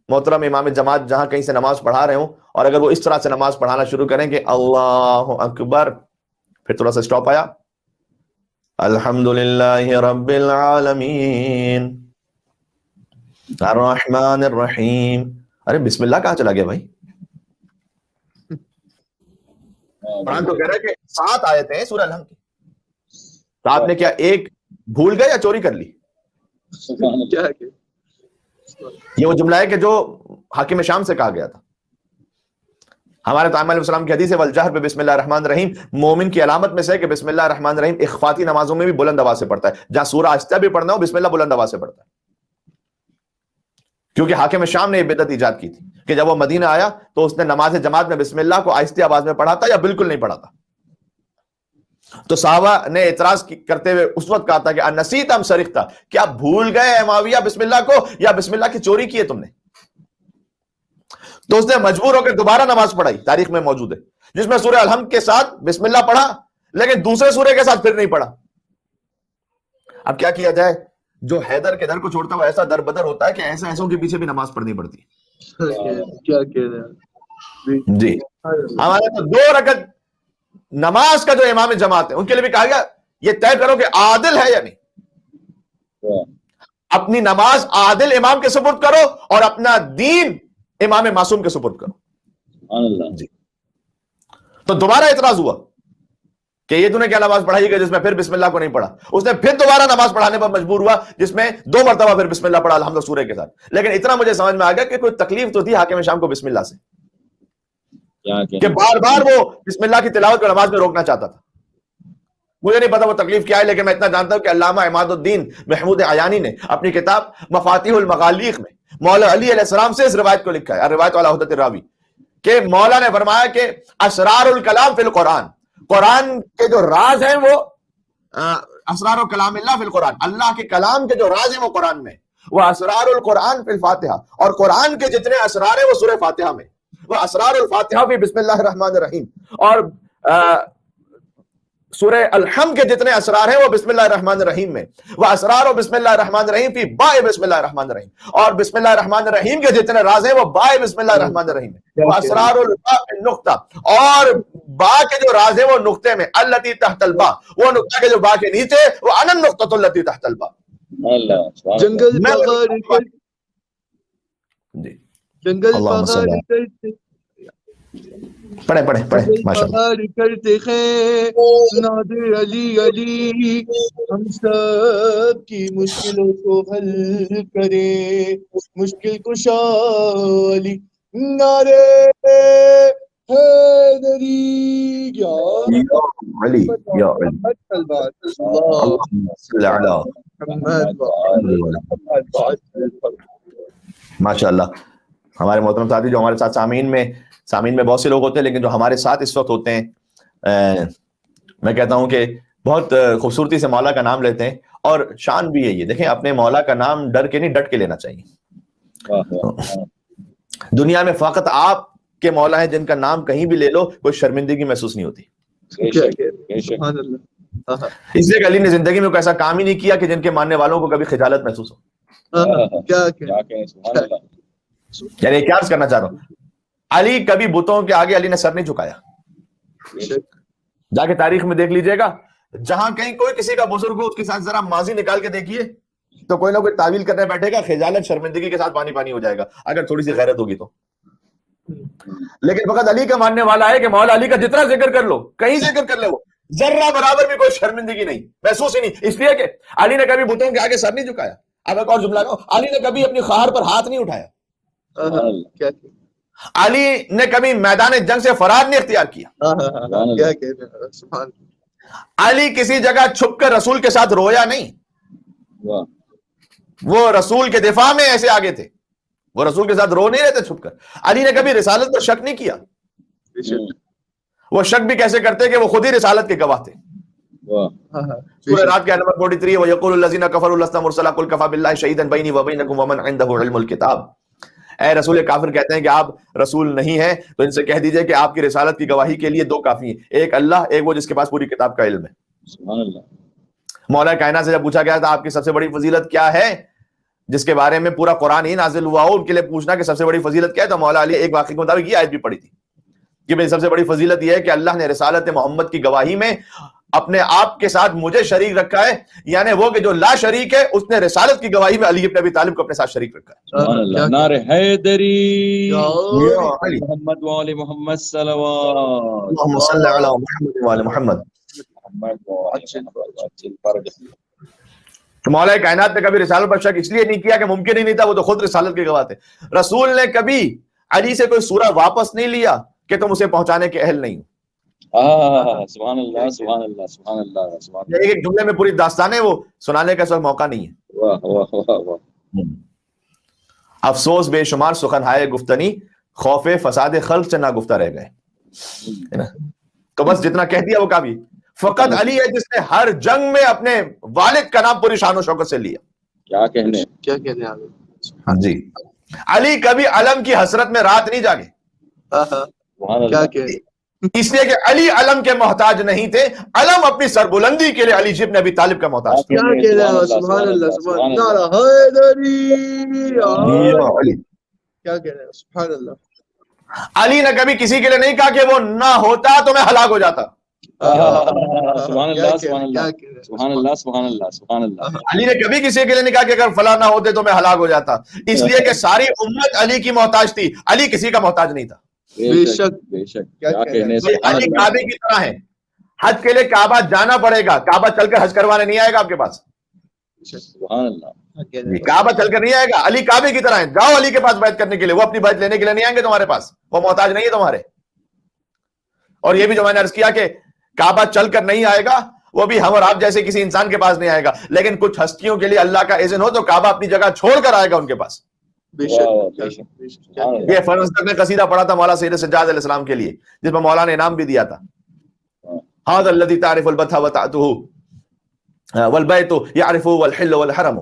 محترم امام جماعت جہاں کہیں سے نماز پڑھا رہے ہوں اور اگر وہ اس طرح سے نماز پڑھانا شروع کریں کہ اللہ اکبر، پھر تھوڑا سا سٹاپ آیا، الحمدللہ رب العالمین الرحمن الرحیم، ارے بسم اللہ کہاں چلا گیا بھائی؟ قرآن تو کہہ رہا ہے کہ 7 آیتیں ہیں سورہ الحمد کی. تو آپ نے کیا ایک بھول گئے یا چوری کر لی؟ یہ وہ جملہ ہے کہ جو حاکم شام سے کہا گیا تھا. ہمارے تو علیہ السلام کی حدیث ہے والجہر بسم اللہ الرحمن الرحیم، مومن کی علامت میں سے ہے کہ بسم اللہ الرحمن الرحیم اخفاتی نمازوں میں بھی بلند آواز سے پڑھتا ہے. جہاں سورہ آہستہ بھی پڑھنا ہو بسم اللہ بلند آواز سے پڑھتا ہے. کیونکہ حاکم شام نے یہ بدعت ایجاد کی تھی کہ جب وہ مدینہ آیا تو اس نے نماز جماعت میں بسم اللہ کو آہستہ آواز میں پڑھا تھا یا بالکل نہیں پڑھا تھا. تو صحابہ نے اعتراض کرتے ہوئے اس وقت کہا تھا کہ انسیت ام سرقت، کیا بھول گئے معاویہ بسم اللہ کو یا بسم اللہ کی چوری کی ہے تم نے؟ تو اس نے مجبور ہو کے دوبارہ نماز پڑھائی، تاریخ میں موجود ہے، جس میں سورہ الحمد کے ساتھ بسم اللہ پڑھا لیکن دوسرے سورے کے ساتھ پھر نہیں پڑھا. اب کیا کیا جائے؟ جو حیدر کے در کو چھوڑتا ہوا ایسا در بدر ہوتا ہے کہ ایسے ایسوں کے پیچھے بھی نماز پڑھنی پڑتی ہے. کیا کہہ رہے ہیں جی ہمارے تو 2 رکعت نماز کا جو امام جماعت ہے ان کے لیے بھی کہا گیا یہ طے کرو کہ عادل ہے یا نہیں. اپنی نماز عادل امام کے سپرد کرو اور اپنا دین امام معصوم کے سپرد کرو. جی تو دوبارہ اعتراض ہوا کہ یہ تو نے کیا نماز پڑھائی گئی جس میں پھر بسم اللہ کو نہیں پڑھا. اس نے پھر دوبارہ نماز پڑھانے پر مجبور ہوا جس میں 2 مرتبہ پھر بسم اللہ پڑھا الحمد سورہ کے ساتھ. لیکن اتنا مجھے سمجھ میں آ گیا کہ کوئی تکلیف تو تھی حاکم شام کو بسم اللہ سے. کہ بار بار وہ بسم اللہ کی تلاوت کو نماز میں روکنا چاہتا تھا. مجھے نہیں پتا وہ تکلیف کیا ہے، لیکن میں اتنا جانتا ہوں کہ علامہ عماد الدین محمود عیانی نے اپنی کتاب مفاتیح المغالیق میں مولا علی علیہ السلام سے اس روایت کو لکھا ہے، الروایت علی عہدۃ الراوی، کہ مولا نے فرمایا کہ اسرار الکلام فی القرآن، قرآن کے جو راز ہیں وہ اسرار الکلام اللہ فی القرآن، اللہ کے کلام کے جو راز ہیں وہ قرآن میں، وہ اسرار القرآن فی الفاتحہ، اور قرآن کے جتنے اسرار ہیں وہ سورہ فاتحہ میں، وہ اسرار الفاتحہ فی بسم اللہ الرحمن الرحیم، اور سورہ الحمد کے جتنے اسرار ہیں وہ بسم اللہ الرحمن الرحیم میں، وہ اسرار و بسم اللہ الرحمن الرحیم فی باء بسم اللہ الرحمن الرحیم، اور بسم اللہ الرحمن الرحیم کے جتنے راز ہیں وہ باء بسم اللہ الرحمن الرحیم میں، وہ اسرار الباء النقطہ، اور با کے جو راز ہیں وہ نقطے میں، التی تحت الباء، وہ نقطہ کے جو با کے نیچے وہ انا النقطۃ التی تحت الباء. جنگل پہاڑ جی جنگل اللہم صلی اللہ پہاڑ پڑھیں ماشاءاللہ. پہاڑ کرتے ہیں نادر علی علی، ہم سب کی مشکلوں کو حل کرے مشکل کشا علی، نعرے حیدری یا علی یا علی اللہم صلی اللہ ماشاءاللہ. ہمارے محترم ساتھی جو ہمارے ساتھ سامعین میں بہت سے لوگ ہوتے ہیں، لیکن جو ہمارے ساتھ اس وقت ہوتے ہیں، میں کہتا ہوں کہ بہت خوبصورتی سے مولا کا نام لیتے ہیں، اور شان بھی ہے یہ. دیکھیں اپنے مولا کا نام ڈر کے نہیں ڈٹ کے لینا چاہیے. دنیا میں فقط آپ کے مولا ہیں جن کا نام کہیں بھی لے لو کوئی شرمندگی محسوس نہیں ہوتی. اس لیے کہ علی نے زندگی میں کوئی ایسا کام ہی نہیں کیا کہ جن کے ماننے والوں کو کبھی خجالت محسوس ہو. یعنی کیا عرض کرنا چاہ رہا ہوں، علی کبھی بتوں کے آگے علی نے سر نہیں جھکایا. جا کے تاریخ میں دیکھ لیجئے گا، جہاں کہیں کوئی کسی کا بزرگ ہو اس کے ساتھ ذرا ماضی نکال کے دیکھیے تو کوئی نہ کوئی تعویل کرنے بیٹھے گا، خجالت شرمندگی کے ساتھ پانی پانی ہو جائے گا اگر تھوڑی سی غیرت ہوگی تو. لیکن فقط علی کا ماننے والا ہے کہ مولا علی کا جتنا ذکر کر لو، کہیں ذکر کر لو، ذرہ برابر بھی کوئی شرمندگی نہیں محسوس ہی نہیں، اس لیے کہ علی نے کبھی بتوں کے آگے سر نہیں جھکایا. اب ایک اور جملہ کہو، علی نے کبھی اپنی خواہر پر ہاتھ نہیں اٹھایا، علی نے کبھی میدان جنگ سے فرار نہیں اختیار کیا، علی کسی جگہ چھپ کر رسول کے ساتھ رویا نہیں، وہ رسول کے دفاع میں ایسے آگے تھے، وہ رسول کے ساتھ رو نہیں رہتے چھپ کر. علی نے کبھی رسالت پر شک نہیں کیا، وہ شک بھی کیسے کرتے کہ وہ خود ہی رسالت کے گواہ تھے. سورہ رات کے نمبر 43 وَيَقُولُ الَّذِينَ كَفَرُوا لَسْتَ مُرْسَلًا قُلْ كَفَىٰ بِاللَّهِ شَهِيدًا بَيْنِي وَبَيْنَكُمْ وَمَنْ عِندَهُ عِلْمُ الْكِتَابِ. اے رسول کافر کہتے ہیں کہ آپ رسول نہیں ہیں تو ان سے کہہ دیجئے کہ آپ کی رسالت کی گواہی کے لیے دو کافی ہیں، ایک اللہ، ایک وہ جس کے پاس پوری کتاب کا علم ہے. مولا کائنات سے جب پوچھا گیا تھا آپ کی سب سے بڑی فضیلت کیا ہے، جس کے بارے میں پورا قرآن ہی نازل ہوا ہو، ان کے لیے پوچھنا کہ سب سے بڑی فضیلت کیا ہے، تو مولا علی ایک واقعے کے مطابق یہ آیت بھی پڑھی تھی کہ بھئی سب سے بڑی فضیلت یہ ہے کہ اللہ نے رسالت محمد کی گواہی میں اپنے آپ کے ساتھ مجھے شریک رکھا ہے، یعنی وہ کہ جو لا شریک ہے اس نے رسالت کی گواہی میں علی ابن ابی طالب کو اپنے ساتھ شریک رکھا ہے. نعرہ حیدری محمد وآل محمد صلوات اللہم صلی علی محمد وآل محمد. تو مولا کائنات نے کبھی رسالت پر شک اس لیے نہیں کیا کہ ممکن ہی نہیں تھا، وہ تو خود رسالت کے گواہ تھے. رسول نے کبھی علی سے کوئی سورہ واپس نہیں لیا کہ تم اسے پہنچانے کے اہل نہیں ہو. سبحان اللہ سبحان اللہ سبحان اللہ سبحان ایک جملے میں پوری داستانیں وہ سنانے کا اس وقت موقع نہیں ہے. اللہ. افسوس بے شمار سخن ہائے گفتنی، خوف فساد خلق سے نہ گفتہ رہ گئے. تو بس جتنا کہہ دیا وہ کافی. فقط علی ہے جس نے ہر جنگ میں اپنے والد کا نام پوری شان و شوکت سے لیا. کیا کہنے جی علی کبھی علم کی حسرت میں رات نہیں جاگے، اس لیے کہ علی علم کے محتاج نہیں تھے، علم اپنی سربلندی کے لیے علی ابن ابی طالب کا محتاج تھا. سبحان اللہ سبحان اللہ حیدری سبحان اللہ. علی نے کبھی کسی کے لیے نہیں کہا کہ وہ نہ ہوتا تو میں ہلاک ہو جاتا. سبحان اللہ سبحان اللہ سبحان اللہ سبحان اللہ سبحان اللہ. علی نے کبھی کسی کے لیے نہیں کہا کہ اگر فلاں نہ ہوتے تو میں ہلاک ہو جاتا، اس لیے کہ ساری امت علی کی محتاج تھی، علی کسی کا محتاج نہیں تھا. بے شک بے شک. کیا کہنے علی کعبے کی طرح ہے، حج کے لیے کعبہ جانا پڑے گا، کعبہ چل کر حج کروانے نہیں آئے گا آپ کے پاس. سبحان اللہ. کعبہ چل کر نہیں آئے گا، علی کعبے کی طرح ہے، جاؤ علی کے پاس بیعت کرنے کے لیے، وہ اپنی بیعت لینے کے لیے نہیں آئیں گے تمہارے پاس، وہ محتاج نہیں ہے تمہارے. اور یہ بھی جو میں نے عرض کیا کہ کعبہ چل کر نہیں آئے گا، وہ بھی ہم اور آپ جیسے کسی انسان کے پاس نہیں آئے گا، لیکن کچھ ہستیوں کے لیے اللہ کا اذن ہو تو کعبہ اپنی جگہ چھوڑ کر آئے گا ان کے پاس۔ یہ فرض تک نے قصیدہ پڑھا تھا مولا سید سجاد علیہ السلام کے لیے، جس میں مولا نے انعام بھی دیا تھا، هذا الذي تعرف البتہ وتعته والبیت یعرف والحل والحرم،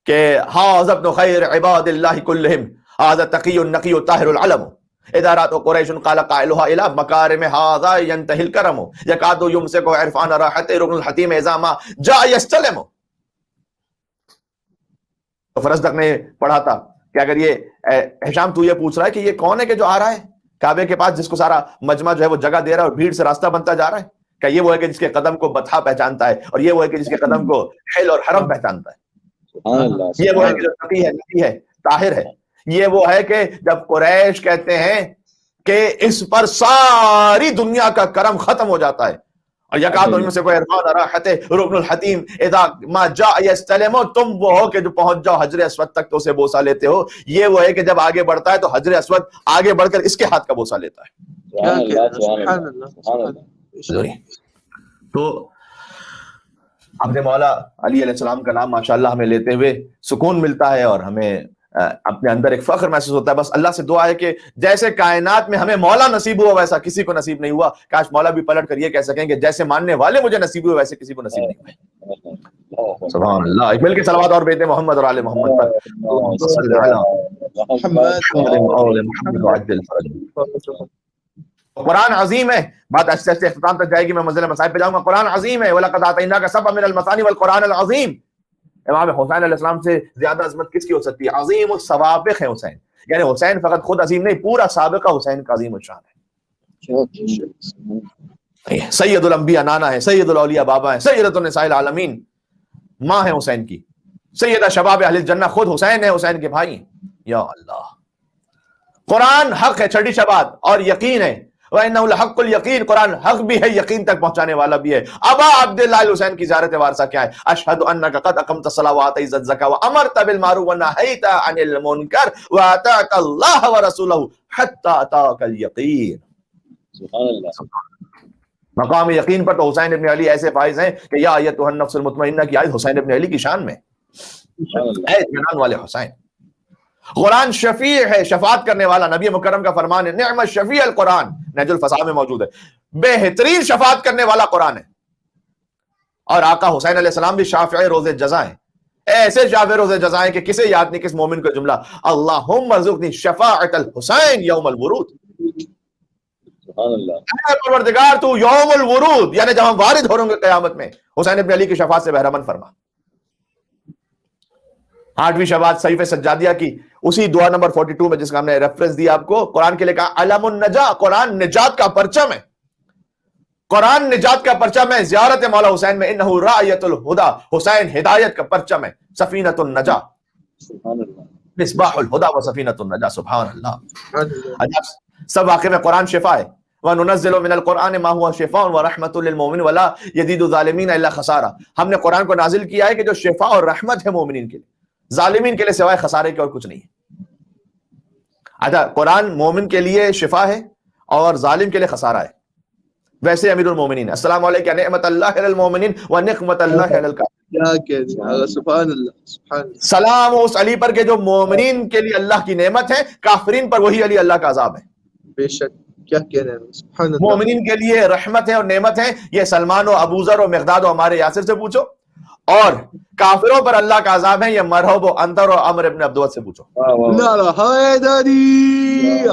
کہ هذا ابن خیر عباد اللہ کلہم هذا التقی النقی الطاہر العلم اذا رات قریش قال قائلها الى مکارم هذا ينتهي الكرم يكاد يمسك عرفان راحت رکن الحتیم اذا ما جاء يستلم۔ تو فرزدق نے پڑھا تھا کہ اگر یہ ہشام تو یہ پوچھ رہا ہے کہ یہ کون ہے کہ جو آ رہا ہے کعبے کے پاس، جس کو سارا مجمع جو ہے وہ جگہ دے رہا ہے اور بھیڑ سے راستہ بنتا جا رہا ہے، کہ یہ وہ ہے کہ جس کے قدم کو بطحا پہچانتا ہے، اور یہ وہ ہے کہ جس کے قدم کو حل اور حرم پہچانتا ہے، یہ وہ ہے کہ جو تقی ہے نقی ہے طاہر ہے، یہ وہ ہے کہ جب قریش کہتے ہیں کہ اس پر ساری دنیا کا کرم ختم ہو جاتا ہے، اور یکاد ان میں سے کوئی عرفان راحت رکن الحتیم اذا ما جاء یستلم، تم وہ ہو کہ جو پہنچ جاؤ حجر اسود تک تو اسے بوسہ لیتے ہو، یہ وہ ہے کہ جب آگے بڑھتا ہے تو حجر اسود آگے بڑھ کر اس کے ہاتھ کا بوسہ لیتا ہے۔ تو اپنے مولا علی علیہ السلام کا نام ماشاءاللہ ہمیں لیتے ہوئے سکون ملتا ہے، اور ہمیں اپنے اندر ایک فخر محسوس ہوتا ہے۔ بس اللہ سے دعا ہے کہ جیسے کائنات میں ہمیں مولا نصیب ہوا ویسا کسی کو نصیب نہیں ہوا، کاش مولا بھی پلٹ کر یہ کہہ سکیں کہ جیسے ماننے والے مجھے نصیب ہوئے ویسے کسی کو نصیب نہیں ہوئے۔ سبحان اللہ۔ ایک مل کے صلوات اور بیتے محمد اور آل محمد پر، اللہم صلی علی محمد وعجل فرجہ۔ قرآن عظیم ہے، بات اچھے اچھے اختتام تک جائے گی، میں منزل مصائب پہ جاؤں گا۔ قرآن عظیم ہے، وَلَقَدْ آتَيْنَاكَ سَبْعًا مِنَ الْمَثَانِِ وَالْقُرْآنِ الْعَظِيمِ۔ امام حسین علیہ السلام سے زیادہ عظمت کس کی ہو سکتی ہے؟ عظیم السوابق ہے حسین، یعنی حسین فقط خود عظیم نہیں، پورا سابقہ حسین کا عظیم الشان ہے۔ سید الانبیاء نانا ہے، سید الاولیاء بابا ہے، سیدۃ النساء العالمین ماں ہے حسین کی، سیدہ شباب اہل الجنہ خود حسین ہے، حسین کے بھائی ہیں۔ یا اللہ، قرآن حق ہے، چھٹی شبات، اور یقین ہے، وَإِنَّهُ لَحَقُّ الْيَقِينِ، قرآن حق بھی ہے، یقین تک پہنچانے والا بھی ہے۔ ابا عبداللہ الحسین کی زیارت وارثہ کیا ہے؟ اشہد انک قد اقمت الصلاۃ وآتیت الزکاۃ وامرت بالمعروف ونہیت عن المنکر واطعت اللہ ورسولہ حتی اتاک الیقین۔ سبحان اللہ۔ مقام یقین پر تو حسین ابن علی ایسے فائز ہیں کہ یا ایتھا النفس المطمئنہ کی آیت حسین ابن علی کی شان میں، اے اطمینان والے حسین۔ قرآن شفیع ہے، شفاعت کرنے والا، نبی مکرم کا فرمان ہے، نعم الشفیع القرآن، نہج الفصاح میں موجود ہے، بہترین شفاعت کرنے والا قرآن ہے۔ اور آقا حسین علیہ السلام بھی شافع روز جزا ہیں، ایسے شافع روز جزا ہیں کہ کسے یاد نہیں کس مومن کو جملہ، اللہم ارزقنی شفاعت الحسین یوم الورود۔ سبحان اللہ۔ اے پروردگار تو یوم الورود، یعنی جب ہم وارد ہوں گے قیامت میں، حسین ابن علی کی شفاعت سے بہرمند فرما۔ 8ویں شبات صحیفہ سجادیہ کی اسی دعا نمبر 42 میں، جس کا ہم نے ریفرنس دیا آپ کو، قرآن کے لیے کہا علم النجا، قرآن نجات کا پرچم ہے، قرآن نجات کا پرچم ہے۔ زیارت مولا حسین میں انہ رایۃ الہدا، حسین ہدایت کا پرچم ہے، سفینۃ النجا، مصباح الہدا و سفینۃ النجا۔ سبحان اللہ۔ سب واقع میں قرآن شفا ہے، وَنُنَزِّلُ مِنَ الْقُرْآنِ مَا هُوَ شِفَاءٌ وَرَحْمَةٌ لِّلْمُؤْمِنِينَ وَلَا يَزِيدُ الظَّالِمِينَ إِلَّا خَسَارًا۔ ہم نے قرآن کو نازل کیا ہے کہ جو شفا اور رحمت ہے مومنین کے لیے، ظالمین کے لیے سوائے خسارے کے اور کچھ نہیں ہے۔ اچھا، قرآن مومن کے لیے شفا ہے اور ظالم کے لیے خسارہ ہے۔ ویسے امیر المومنین السلام علیکم نعمت اللہ علی المومنین و نقمت اللہ علی الکافرین، سبحان اللہ، سبحان اللہ۔ سلام اس علی پر کہ جو مومنین کے لیے اللہ کی نعمت ہے، کافرین پر وہی علی اللہ کا عذاب ہے۔ بے شک، کیا کہہ رہے ہیں، سبحان اللہ۔ مومنین کے لیے رحمت ہے اور نعمت ہے، یہ سلمان و ابو ذر و مقداد و عمار یاسر سے پوچھو، اور کافروں پر اللہ کا عذاب ہے، یہ مرحب و اندر و عمر ابن عبدود سے پوچھو۔ نعرہ حیدری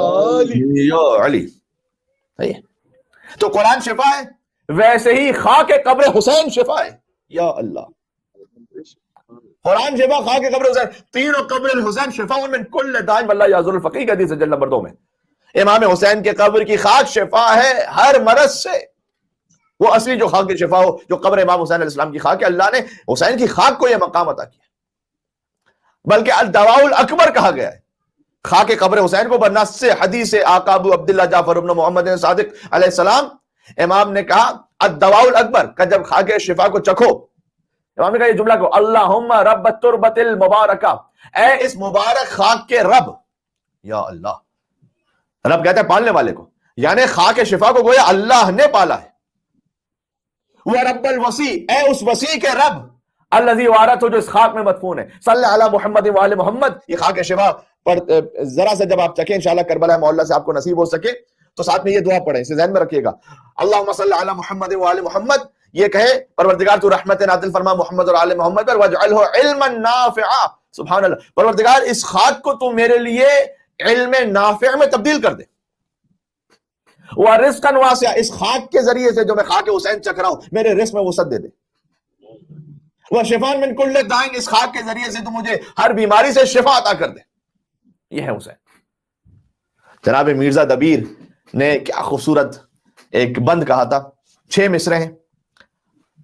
علی۔ تو قرآن شفا ہے، ویسے ہی خاک قبر حسین شفا ہے۔ یا اللہ، قرآن شفا، خاک قبر حسین، تینوں قبر الحسین شفا من کل داء واللہ یعذر الفقیہ کی حدیث جلد نمبر 2 میں امام حسین کے قبر کی خاک شفا ہے ہر مرض سے۔ وہ اصلی جو خاک کی شفا ہو جو قبر امام حسین علیہ السلام کی خاک ہے، اللہ نے حسین کی خاک کو یہ مقام عطا کیا، بلکہ الدواء الاکبر کہا گیا ہے خاک قبر حسین کو، بنص حدیث آقا ابو عبداللہ جعفر بن محمد صادق علیہ السلام، امام نے کہا الدواء الاکبر کا جب خاک شفا کو چکھو، امام نے کہا یہ جملہ کو، اللہم رب التربت المبارکہ، اے اس مبارک خاک کے رب، یا اللہ، رب کہتا ہے پالنے والے کو، یعنی خاک شفا کو گویا اللہ نے پالا ہے. وَرَبَّ الْوَسِيع، اے اس وسیع کے رب، الذی وارث جو اس خاک میں مدفون ہے. صلی علی محمد وآل محمد. یہ خاک شفا پر ذرا سا جب آپ چکیں انشاءاللہ کربلا معلیٰ سے آپ کو نصیب ہو سکے تو ساتھ میں یہ دعا پڑھیں، اسے ذہن میں رکھیے گا. اللہم صلی علی محمد وآل محمد. یہ کہے پروردگار تو رحمت نازل فرما محمد اور آل محمد پر، وَاجْعَلْهُ عِلْمًا نَافِعًا. سبحان اللہ. پروردگار اس خاک کو تو میرے لیے علم نافع میں تبدیل کر دے. وَرِزْقًا وَاسِعًا، اس خاک کے ذریعے سے جو میں خاک حسین چکھ رہا ہوں میرے رزق میں وسعت دے دے. وَشِفَاءً مِّن كُلِّ دَاءٍ، اس خاک کے ذریعے سے تو مجھے ہر بیماری سے شفا عطا کر دے. یہ ہے حسین. جناب مرزا دبیر نے کیا خوبصورت ایک بند کہا تھا. 6 مصرے ہیں،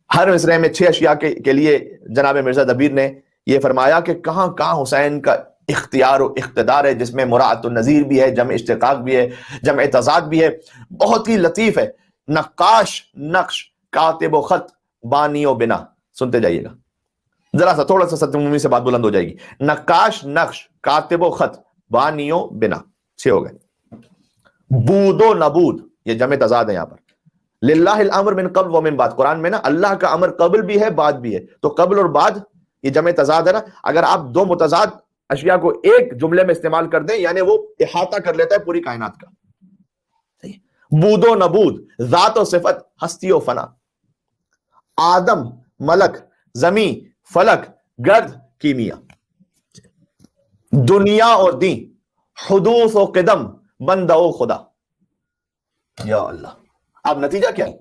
ہر مصرے میں 6 اشیاء کے لیے جناب مرزا دبیر نے یہ فرمایا کہ کہاں کہاں حسین کا اختیار و اقتدار ہے، جس میں مراعات النظیر بھی ہے، جمع اشتقاق بھی ہے، جمع تضاد بھی ہے. بہت ہی لطیف ہے. نقاش نقش کاتب و خط بانی و بنا. سنتے جائیے گا ذرا سا، تھوڑا سا ستمومی سے بات بلند ہو جائے گی. نقاش نقش کاتب و خط بانی و بنا 6 ہو گئے. بود و نبود یہ جمع تضاد ہے یہاں پر. للہ الامر من قبل و من بعد، قرآن میں نا اللہ کا امر قبل بھی ہے بعد بھی ہے. تو قبل اور بعد یہ جمع تضاد ہے نا. اگر آپ 2 متضاد اشیاء کو ایک جملے میں استعمال کر دیں یعنی وہ احاطہ کر لیتا ہے پوری کائنات کا. بود و نبود، ذات و صفت، ہستی و فنا. آدم، ملک، زمین، فلک، گرد، کیمیا. دنیا اور دین، حدوث و قدم، بندہ و خدا. یا اللہ. اب نتیجہ کیا ہے؟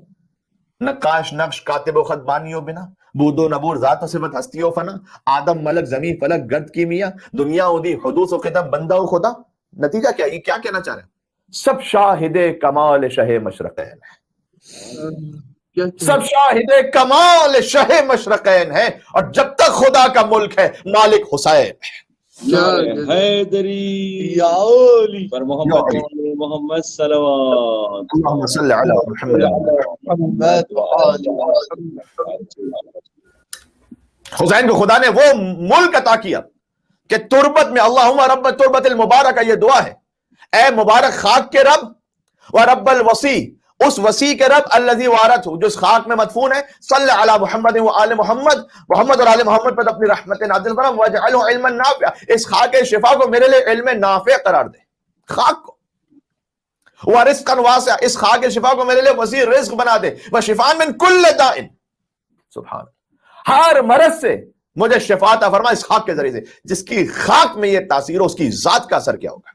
نقاش نقش کاتب و خط بانی و بنا، بود و نبور، ذات و صفت، ہستی و فنا، آدم، ملک، زمین، فلک، گرد، کیمیا، دنیا و دین، حدوث و قدم، بندہ و خدا. نتیجہ کیا؟ یہ کیا کہنا چاہ رہے ہیں؟ سب شاہد کمال شہ مشرقین ہے. سب شاہد کمال شہ مشرقین ہے، اور جب تک خدا کا ملک ہے مالک حسین ہے. حیدری یا علی پر محمد محمد صلوات. اللہم صلی علی محمد. حسین کو خدا نے وہ ملک عطا کیا کہ تربت میں، اللہم رب تربت المبارک، یہ دعا ہے اے مبارک خاک کے رب، ورب الوسیع، اس وسیع کے رب، الذی وارث، جو اس خاک میں مدفون ہے، صلی علی محمد و آل محمد، محمد اور آل محمد پر اپنی رحمت نازل فرما. واجعلہ علما نافعا، اس خاک شفا کو میرے لیے علم نافع قرار دے. خاک کو. ورزقا واسعا، اس خاک شفا کو میرے لیے وسیع رزق بنا دے. وشفاء من کل داء، سبحان، ہر مرض سے مجھے شفا عطا فرما اس خاک کے ذریعے سے. جس کی خاک میں یہ تاثیر ہو اس کی ذات کا اثر کیا ہوگا.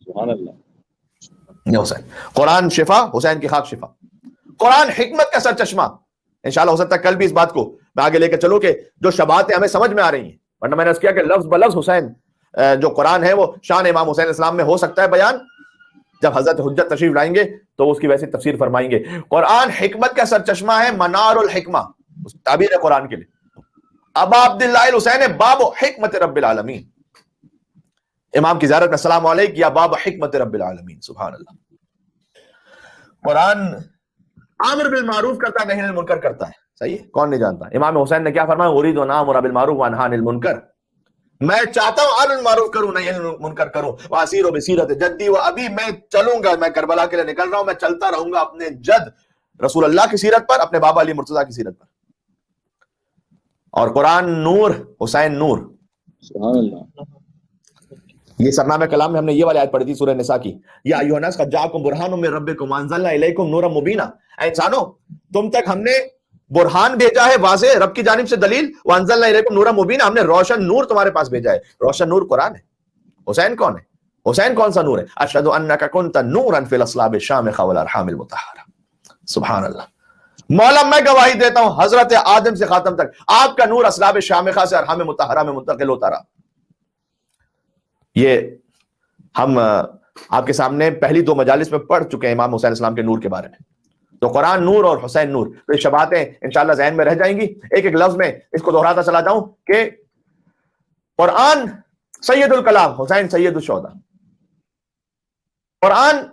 سبحان اللہ. حسین قرآن شفا، حسین کی خاک شفا. قرآن حکمت کا سر چشمہ. انشاءاللہ ہو سکتا ہے کل بھی اس بات کو میں آگے لے کے چلوں کہ جو شبہاتیں ہمیں سمجھ میں آ رہی ہیں، ورنہ میں نے اس کیا کہ لفظ بلفظ حسین جو قرآن ہے وہ شان امام حسین اسلام میں ہو سکتا ہے بیان. جب حضرت حجت تشریف لائیں گے تو اس کی ویسی تفسیر فرمائیں گے. قرآن حکمت کا سر چشمہ ہے، منار الحکمہ تعبیر ہے قرآن کے لیے. ابا عبداللہ الحسین باب حکمت رب العالمین. امام کی زیارت میں السلام علیکم یا باب حکمت رب العالمین. سبحان اللہ. قرآن امر بالمعروف کرتا ہے، نہی عن المنکر کرتا ہے. صحیح ہے، کون نہیں جانتا. امام حسین نے کیا فرمایا؟ اريد ان امر بالمعروف وانهى عن المنکر. میں چاہتا ہوں امر بالمعروف کروں، نہی عن المنکر کروں. واسیر بسیرت جدی و ابھی، میں چلوں گا، میں کربلا کے لیے نکل رہا ہوں، میں چلتا رہوں گا اپنے جد رسول اللہ کی سیرت پر، اپنے بابا علی مرتضیٰ کی سیرت پر. اور قرآن نور، حسین نور. سبحان اللہ. یہ سرنامہ کلام میں ہم نے یہ والی آیت پڑھی تھی سورہ نساء کی. یا ایھا الناس قد جاءکم برہان من ربکم وانزلنا الیکم نورا مبینا. اے انسانو، تم تک ہم نے برہان بھیجا ہے، واضح رب کی جانب سے دلیل. وانزلنا الیکم نورا مبینا، ہم نے روشن نور تمہارے پاس بھیجا ہے. روشن نور قرآن ہے. حسین کون ہے؟ حسین کون سا نور ہے؟ اشہد انک کنت نورا فی الاصلاب الشامخہ والارحام المطہرہ. سبحان اللہ. مولا میں گواہی دیتا ہوں حضرت آدم سے خاتم تک آپ کا نور اصلاب شامخہ سے ارحام مطہرہ میں منتقل ہوتا رہا. یہ ہم آپ کے سامنے پہلی 2 مجالس میں پڑھ چکے ہیں امام حسین اسلام کے نور کے بارے میں. تو قرآن نور اور حسین نور، تو یہ شباتیں انشاءاللہ ذہن میں رہ جائیں گی. ایک ایک لفظ میں اس کو دہراتا چلا جاؤں کہ قرآن سید الکلام، حسین سید الشہداء. قرآن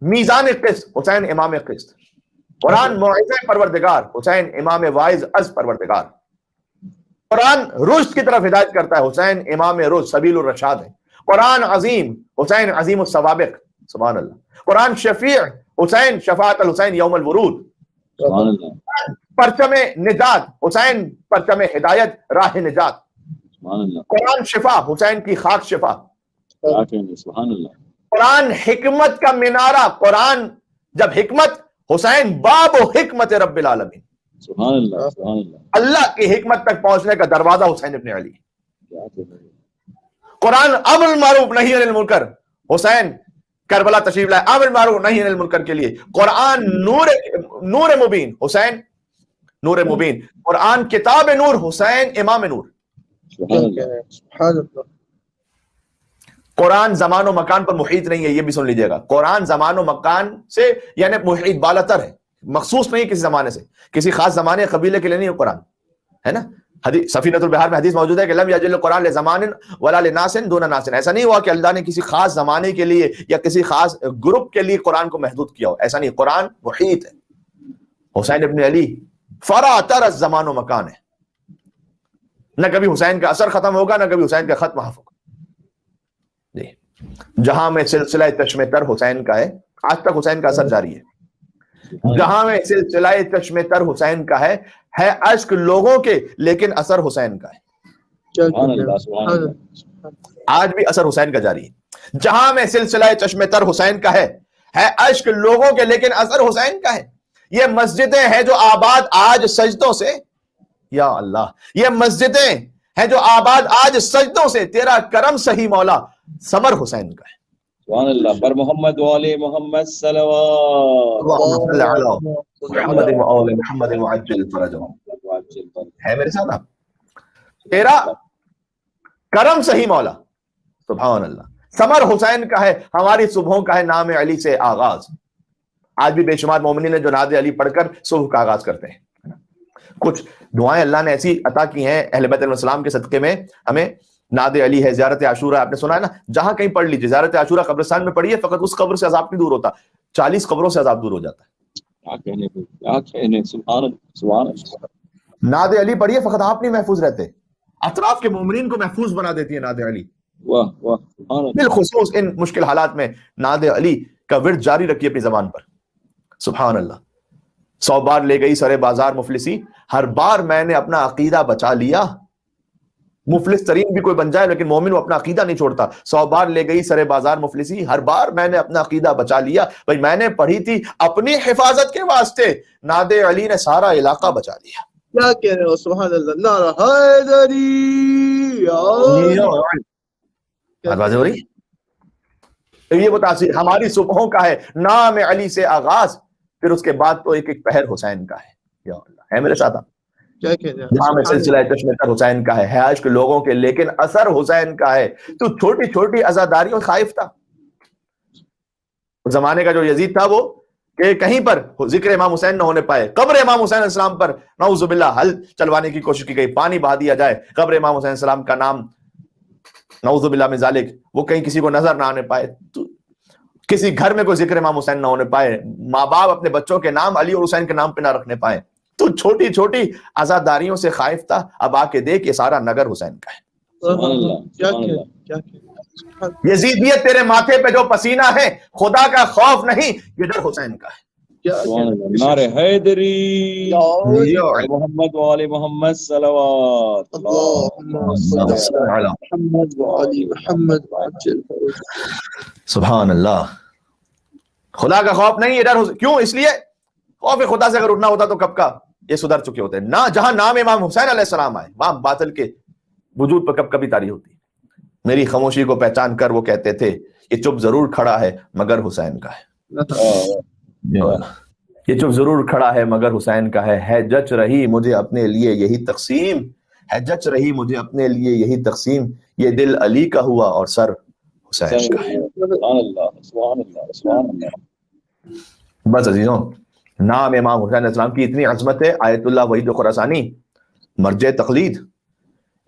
میزان قسط، حسین امام قسط. قرآن موعظہ پروردگار، حسین امام واعظ از پروردگار. قرآن رشد کی طرف ہدایت کرتا ہے، حسین امام رشد سبیل الرشاد ہے. قرآن عظیم، حسین عظیم السوابق. سبحان اللہ. قرآن شفیع حسین شفاعت الحسین یوم الورود. سبحان اللہ. پرچم نجات حسین پرچم ہدایت راہ نجات. سبحان اللہ. قرآن شفا حسین کی خاک شفا. سبحان اللہ. قرآن حکمت کا مینارہ. قرآن جب حکمت حسین باب و حکمت رب العالمین. سبحان اللہ. سبحان اللہ. اللہ کی حکمت تک پہنچنے کا دروازہ حسین ابن علی. قرآن امر معروف نہی عن المنکر حسین کربلا تشریف لائے امر معروف نہی عن المنکر کے لیے. قرآن نور مبین حسین نور مبین. قرآن کتاب نور حسین امام نور. سبحان اللہ. سبحان اللہ. قرآن زمان و مکان پر محیط نہیں ہے, یہ بھی سن لیجئے گا. قرآن زمان و مکان سے یعنی محیط بالاتر ہے, مخصوص نہیں کسی زمانے سے, کسی خاص زمانے قبیلے کے لیے نہیں ہے قرآن, ہے نا. حدیث سفینۃ البحار میں حدیث موجود ہے کہ لم یجل القرآن لزمان ولا لناس دون ناس. ایسا نہیں ہوا کہ اللہ نے کسی خاص زمانے کے لیے یا کسی خاص گروپ کے لیے قرآن کو محدود کیا ہو, ایسا نہیں. قرآن محیط ہے. حسین ابن علی فراتر الزمان و مکان ہے. نہ کبھی حسین کا اثر ختم ہوگا, نہ کبھی حسین کا خط محف ہوگا. جہاں میں سلسلہ چشم تر حسین کا ہے, آج تک حسین کا اثر جاری ہے. جہاں میں سلسلہ چشم تر حسین کا ہے اشک لوگوں کے لیکن اثر حسین کا ہے. سبحان اللہ. سبحان اللہ. آج بھی اثر حسین کا جاری ہے. جہاں میں سلسلہ چشم تر حسین کا ہے اشک لوگوں کے لیکن اثر حسین کا ہے. یہ مسجدیں ہیں جو آباد آج سجدوں سے, یا اللہ, یہ مسجدیں ہیں جو آباد آج سجدوں سے, تیرا کرم سہی مولا ثمر حسین کا ہے. سبحان اللہ. پر محمد وعلی محمد صلوات. اللہم صل علی محمد وآل محمد وعجل فرجہم. ہے میرے ساتھ آپ؟ تیرا کرم سہی مولا. سبحان اللہ. ثمر حسین کا ہے. ہماری صبحوں کا ہے نام علی سے آغاز. آج بھی بے شمار مومنین نے جو ناد علی پڑھ کر صبح کا آغاز کرتے ہیں. کچھ دعائیں اللہ نے ایسی عطا کی ہیں اہل بیت علیہ السلام کے صدقے میں ہمیں. ناد علی ہے, زیارت عاشورہ آپ نے سنا ہے نا, جہاں کہیں پڑھ لیجیے. زیارت عاشورہ قبرستان میں پڑھیے, فقط اس قبر سے عذاب نہیں دور ہوتا, 40 قبروں سے عذاب دور ہو جاتا ہے. سبحان اللہ. ناد علی پڑھیے, فقط آپ نہیں محفوظ رہتے, اطراف کے مومنین کو محفوظ بنا دیتی ہے ناد علی. واہ واہ. سبحان اللہ. بالخصوص ان مشکل حالات میں ناد علی کا ورد جاری رکھیے اپنی زبان پر. سبحان اللہ. 100 بار لے گئی سرے بازار مفلسی, ہر بار میں نے اپنا عقیدہ بچا لیا. مفلس ترین بھی کوئی بن جائے لیکن مومن وہ اپنا عقیدہ نہیں چھوڑتا. 100 بار لے گئی سرے بازار مفلسی, ہر بار میں نے اپنا عقیدہ بچا لیا. بھائی میں نے پڑھی تھی اپنی حفاظت کے واسطے, ناد علی نے سارا علاقہ بچا لیا. کیا کہہ رہے ہو؟ سبحان اللہ. نعرہ حیدری. واضح ہو رہی ہے؟ یہ وہ تاثیر ہماری صبحوں کا ہے, نام علی سے آغاز, پھر اس کے بعد تو ایک ایک پہر حسین کا ہے. یا اللہ, ہے میرے ساتھ آپ؟ کیا کہہ رہے جہاں میں سلسلہ چشم تر حسین کا ہے عشق لوگوں کے لیکن اثر حسین کا ہے. تو چھوٹی چھوٹی عزاداریوں خائف تھا. زمانے کا جو یزید تھا وہ کہ کہیں پر ذکر امام حسین نہ ہونے پائے. قبر امام حسین علیہ السلام پر نعوذ باللہ حل چلوانے کی کوشش کی گئی, پانی بہا دیا جائے, قبر امام حسین علیہ السلام کا نام نعوذ باللہ من ذالک وہ کہیں کسی کو نظر نہ آنے پائے, کسی گھر میں کوئی ذکر امام حسین نہ ہونے پائے, ماں باپ اپنے بچوں کے نام علی اور حسین کے نام پہ نہ رکھنے پائے. تو چھوٹی چھوٹی عزاداریوں سے خائف تھا. اب آ کے دیکھ یہ سارا نگر حسین کا ہے. سبحان اللہ. کیا سبحان اللہ. کہہ رہے ہیں؟ یزیدیت تیرے ماتھے پہ جو پسینہ ہے, خدا کا خوف نہیں, یہ ڈر حسین کا ہے. سبحان اللہ. نعرہ حیدری. محمد وعلی محمد صلوات. سبحان اللہ. خدا کا خوف نہیں, یہ ڈر. کیوں؟ اس لیے خوف خدا سے اگر اٹھنا ہوتا تو کب کا یہ سدھر چکے ہوتے. نہ جہاں نام امام حسین علیہ السلام آئے وہاں باطل کے وجود پر کبھی تاری ہوتی. میری خاموشی کو پہچان کر وہ کہتے تھے یہ چپ ضرور کھڑا ہے مگر حسین کا ہے. یہ چپ ضرور کھڑا ہے مگر حسین کا ہے جچ رہی مجھے اپنے لیے یہی تقسیم, ہے جچ رہی مجھے اپنے لیے یہی تقسیم, یہ دل علی کا ہوا اور سر حسین کا ہے. سبحان اللہ. سبحان اللہ. سبحان اللہ. بس عزیزوں, نام امام حسین علیہ السلام کی اتنی عظمت ہے. آیت اللہ وحید خراسانی مرجع تقلید,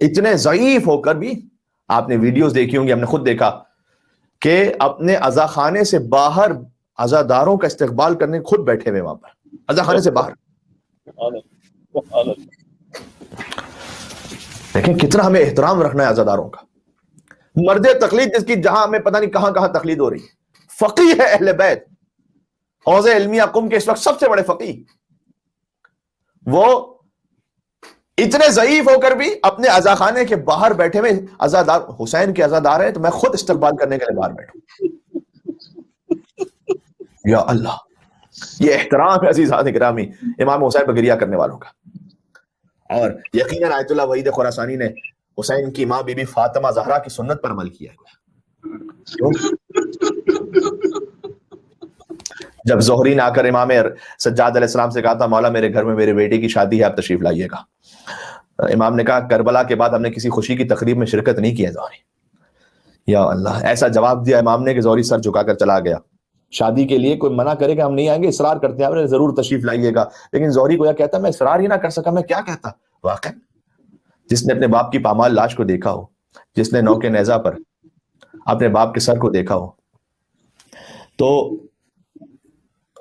اتنے ضعیف ہو کر بھی آپ نے ویڈیوز دیکھی ہوں گی, ہم نے خود دیکھا کہ اپنے عزا خانے سے باہر عزاداروں کا استقبال کرنے خود بیٹھے ہوئے وہاں پر عزا خانے سے باہر. لیکن کتنا ہمیں احترام رکھنا ہے عزاداروں کا. مرجع تقلید جس کی جہاں ہمیں پتہ نہیں کہاں کہاں تقلید ہو رہی ہے, فقی ہے اہل بیت، حوض علمیہ قم کے اس وقت سب سے بڑے فقی، وہ اتنے ضعیف ہو کر بھی اپنے عزاخانے کے باہر بیٹھے ہوئے، عزادار حسین کے عزادار ہیں تو میں خود استقبال کرنے کے لیے باہر بیٹھوں. یا اللہ، یہ احترام ہے عزیزان گرامی امام حسین پر گریہ کرنے والوں کا. اور یقیناً آیت اللہ وحید خراسانی نے حسین کی ماں بی بی فاطمہ زہرا کی سنت پر عمل کیا ہے. جب زہری نے آ کر امام سجاد علیہ السلام سے کہا تھا مولا میرے گھر میں میرے بیٹے کی شادی ہے، آپ تشریف لائیے گا، امام نے کہا کربلا کے بعد ہم نے کسی خوشی کی تقریب میں شرکت نہیں کی ہے زہری. یا اللہ، ایسا جواب دیا امام نے کہ زہری سر جھکا کر چلا گیا. شادی کے لیے کوئی منع کرے گا ہم نہیں آئیں گے، اصرار کرتے ہیں ضرور تشریف لائیے گا، لیکن زہری کو کہتا میں اصرار ہی نہ کر سکا میں کیا کہتا. واقعا جس نے اپنے باپ کی پامال لاش کو دیکھا ہو، جس نے نوکے نیزہ پر اپنے باپ کے سر کو دیکھا ہو، تو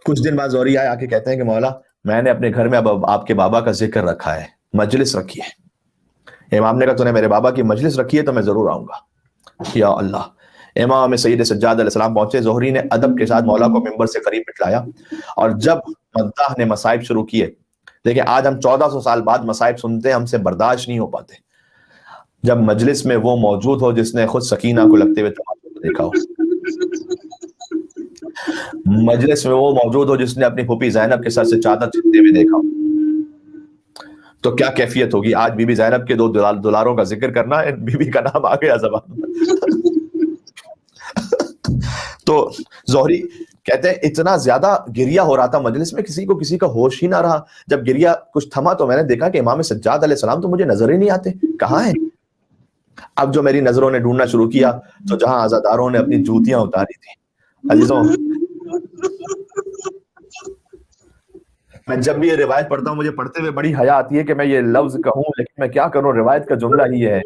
کچھ دن بعد زہری آئے آ کے کہتے ہیں کہ مولا میں نے اپنے گھر میں اب آپ کے بابا کا ذکر رکھا ہے، مجلس رکھی ہے. امام نے کہا تو نے میرے بابا کی مجلس رکھی ہے تو میں ضرور آؤں گا. یا اللہ، امام سید سجاد علیہ السلام پہنچے، زہری نے ادب کے ساتھ مولا کو ممبر سے قریب بٹھلایا، اور جب مداح نے مصائب شروع کیے، دیکھیں آج ہم 1400 سال بعد مصائب سنتے ہیں، ہم سے برداشت نہیں ہو پاتے. جب مجلس میں وہ موجود ہو جس نے خود سکینہ کو لگتے ہوئے تماشا دیکھا ہو، مجلس میں وہ موجود ہو جس نے اپنی پھوپھی زینب کے سر سے چادر چھنتے ہوئے دیکھا ہو، تو کیا کیفیت ہوگی. آج بی بی زینب کے 2 دلاروں کا ذکر کرنا ہے، بی بی کا نام آ گیا زبان میں. تو زہری کہتے ہیں اتنا زیادہ گریہ ہو رہا تھا مجلس میں، کسی کا ہوش ہی نہ رہا. جب گریہ کچھ تھما تو میں نے دیکھا کہ امام سجاد علیہ السلام تو مجھے نظر ہی نہیں آتے، کہاں ہیں. اب جو میری نظروں نے ڈھونڈنا شروع کیا تو جہاں عزاداروں نے اپنی جوتیاں اتاری تھی، عزیزوں میں جب بھی یہ روایت پڑھتا ہوں مجھے پڑھتے ہوئے بڑی حیا آتی ہے کہ میں یہ لفظ کہوں، لیکن میں کیا کروں، روایت کا جملہ ہی ہے.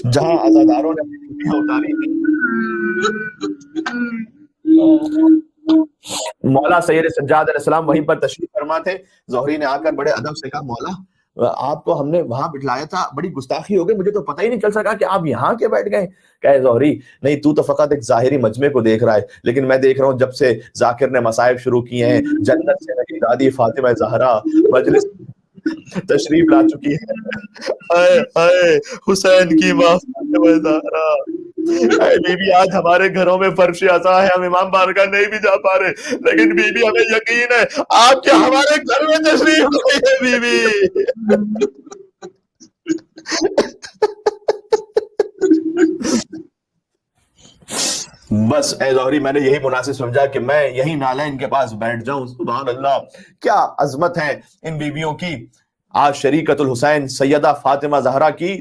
جہاں عزاداروں نے اپنی جوتیاں اتاری تھی، مولا سید سجاد علیہ السلام وہیں پر تشریف فرما تھے. زہری نے آ کر بڑے ادب سے کہا مولا آپ کو ہم نے وہاں بٹھلایا تھا، بڑی گستاخی ہو گئی، مجھے تو پتہ ہی نہیں چل سکا کہ آپ یہاں کے بیٹھ گئے. کہے زہری نہیں، تو فقط ایک ظاہری مجمع کو دیکھ رہا ہے، لیکن میں دیکھ رہا ہوں جب سے ذاکر نے مصائب شروع کیے ہیں، جنت سے میری دادی فاطمہ زہرا مجلس تشریف لا چکی ہے. اے اے حسین کی ماں فاطمہ زہرا، اے بی بی آج ہمارے گھروں میں فرش عزا ہے، ہم امام بارگاہ نہیں بھی جا پا رہے، لیکن بی بی ہمیں یقین ہے آپ کے ہمارے گھر میں تشریف لائی ہے بی بی. بس اے زہری میں نے یہی مناسب سمجھا کہ میں یہی نالین کے پاس بیٹھ جاؤں. سبحان اللہ، کیا عظمت ہے ان بیویوں کی. آج شریکت الحسین سیدہ فاطمہ زہرا کی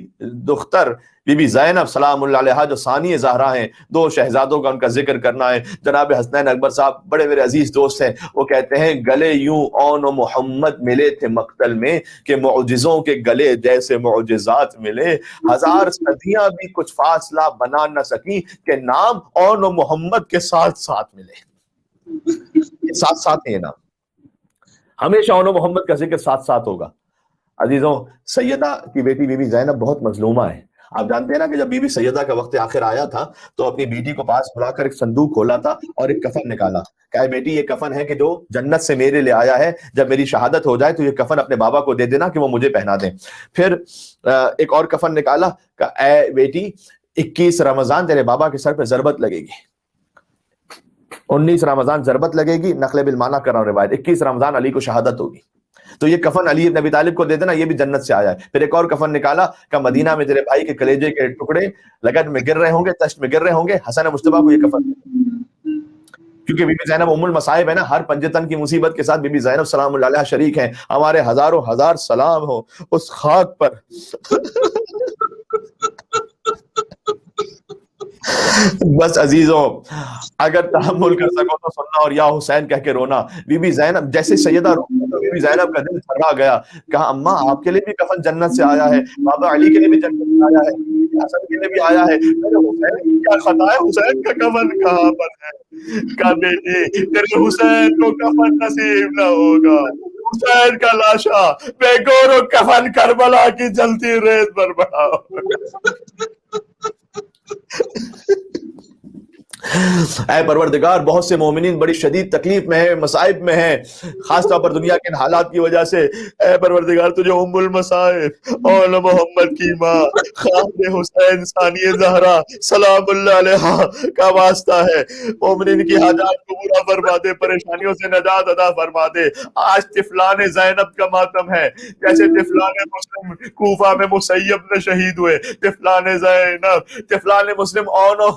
دختر بی بی زینب سلام اللہ علیہا جو ثانی زہرا ہیں، 2 شہزادوں کا ان کا ذکر کرنا ہے. جناب حسنین اکبر صاحب بڑے میرے عزیز دوست ہیں، وہ کہتے ہیں گلے یوں اون و محمد ملے تھے مقتل میں، کہ معجزوں کے گلے جیسے معجزات ملے، 1000 صدیاں بھی کچھ فاصلہ بنا نہ سکی، کہ نام اون و محمد کے ساتھ ساتھ ملے. ساتھ ساتھ یہ نام ہمیشہ اون و محمد کا ذکر ساتھ ساتھ ہوگا. عزیزوں سیدہ کی بیٹی بی بی زینب بہت مظلومہ ہے. آپ جانتے ہیں نا کہ جب بی بی سیدہ کا وقت آخر آیا تھا تو اپنی بیٹی کو پاس بلا کر ایک صندوق کھولا تھا اور ایک کفن نکالا. کہا بیٹی یہ کفن ہے کہ جو جنت سے میرے لے آیا ہے، جب میری شہادت ہو جائے تو یہ کفن اپنے بابا کو دے دینا کہ وہ مجھے پہنا دیں. پھر ایک اور کفن نکالا، کہا اے بیٹی 21 رمضان تیرے بابا کے سر پہ ضربت لگے گی، 19 رمضان ضربت لگے گی، نقل بالمعنی کر رہا ہوں روایت، 21 رمضان علی کو شہادت ہوگی، تو یہ کفن علی بن ابی طالب کو دے دینا، یہ بھی جنت سے آیا ہے. پھر ایک اور کفن نکالا کہ مدینہ میں تیرے بھائی کے کلیجے کے ٹکڑے لگن میں گر رہے ہوں گے، تشت میں گر رہے ہوں گے، حسن مصطفیٰ کو یہ کفن، کیونکہ بی بی زینب ام المصائب ہے نا، ہر پنجتن کی مصیبت کے ساتھ بی بی زینب سلام اللہ علیہا شریک ہیں. ہمارے ہزاروں ہزار سلام ہو اس خاک پر. بس عزیزوں اگر تحمل کر سکو تو سننا اور یا حسین کہہ کے رونا. بی بی زینب جیسے سیدہ بی بی زینب کا دل تھرا گیا. کہا اماں آپ کے لیے بھی کفن جنت سے آیا ہے، بابا علی کے لیے بھی جنت سے آیا ہے، حسن کے لیے بھی آیا ہے، حسین کی کیا خطا ہے، حسین کا کفن کہاں پر ہے؟ کہا بیٹی تیرے حسین کو کفن نصیب نہ ہوگا، حسین کا لاشا بے گور و کفن کربلا کی جلتی ریت پر بڑھا. اے پروردگار بہت سے مومنین بڑی شدید تکلیف میں ہیں، مصائب میں ہیں، خاص طور پر دنیا کے حالات کی وجہ سے۔ اے پروردگار تجھے ام المصائب اور محمد کی ماں خالد حسین ثانی زہرا سلام اللہ علیہ کا واسطہ ہے، مومنین کی حاجات کو پورا فرما دے، پریشانیوں سے نجات عطا فرما دے۔ آج طفلان زینب کا ماتم ہے، جیسے طفلان مسلم کوفہ میں مسیب نے شہید ہوئے، طفلان زینب، طفلان مسلم اونو،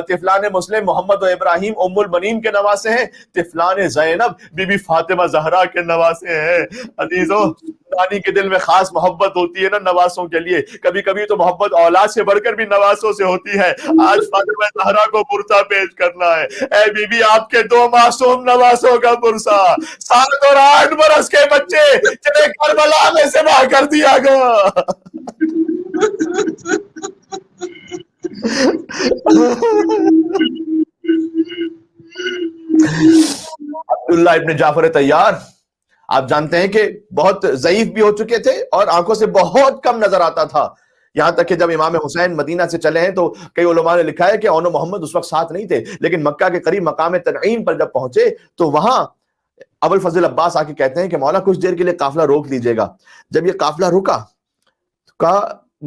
طفلان مسلم محمد و ابراہیم ام البنین کے نواسے ہیں، طفلان زینب بی بی فاطمہ زہرا کے نواسے ہیں۔ عزیزو، نانی کے دل میں خاص محبت ہوتی ہے نا نواسوں کے لیے، کبھی کبھی تو محبت اولاد سے بڑھ کر بھی نواسوں سے ہوتی ہے۔ آج فاطمہ زہرا کو پرسہ پیش کرنا ہے۔ اے بی بی، آپ کے 2 معصوم نواسوں کا پرسہ، 7 اور 8 برس کے بچے جنہیں کربلا میں ذبح کر دیا گیا۔ عبداللہ ابن جعفر طیار آپ جانتے ہیں کہ بہت ضعیف بھی ہو چکے تھے اور آنکھوں سے بہت کم نظر آتا تھا، یہاں تک کہ جب امام حسین مدینہ سے چلے ہیں تو کئی علماء نے لکھا ہے کہ اونو محمد اس وقت ساتھ نہیں تھے، لیکن مکہ کے قریب مقام تنعیم پر جب پہنچے تو وہاں ابوالفضل عباس آ کے کہتے ہیں کہ مولا کچھ دیر کے لیے قافلہ روک لیجئے گا۔ جب یہ قافلہ رکا کا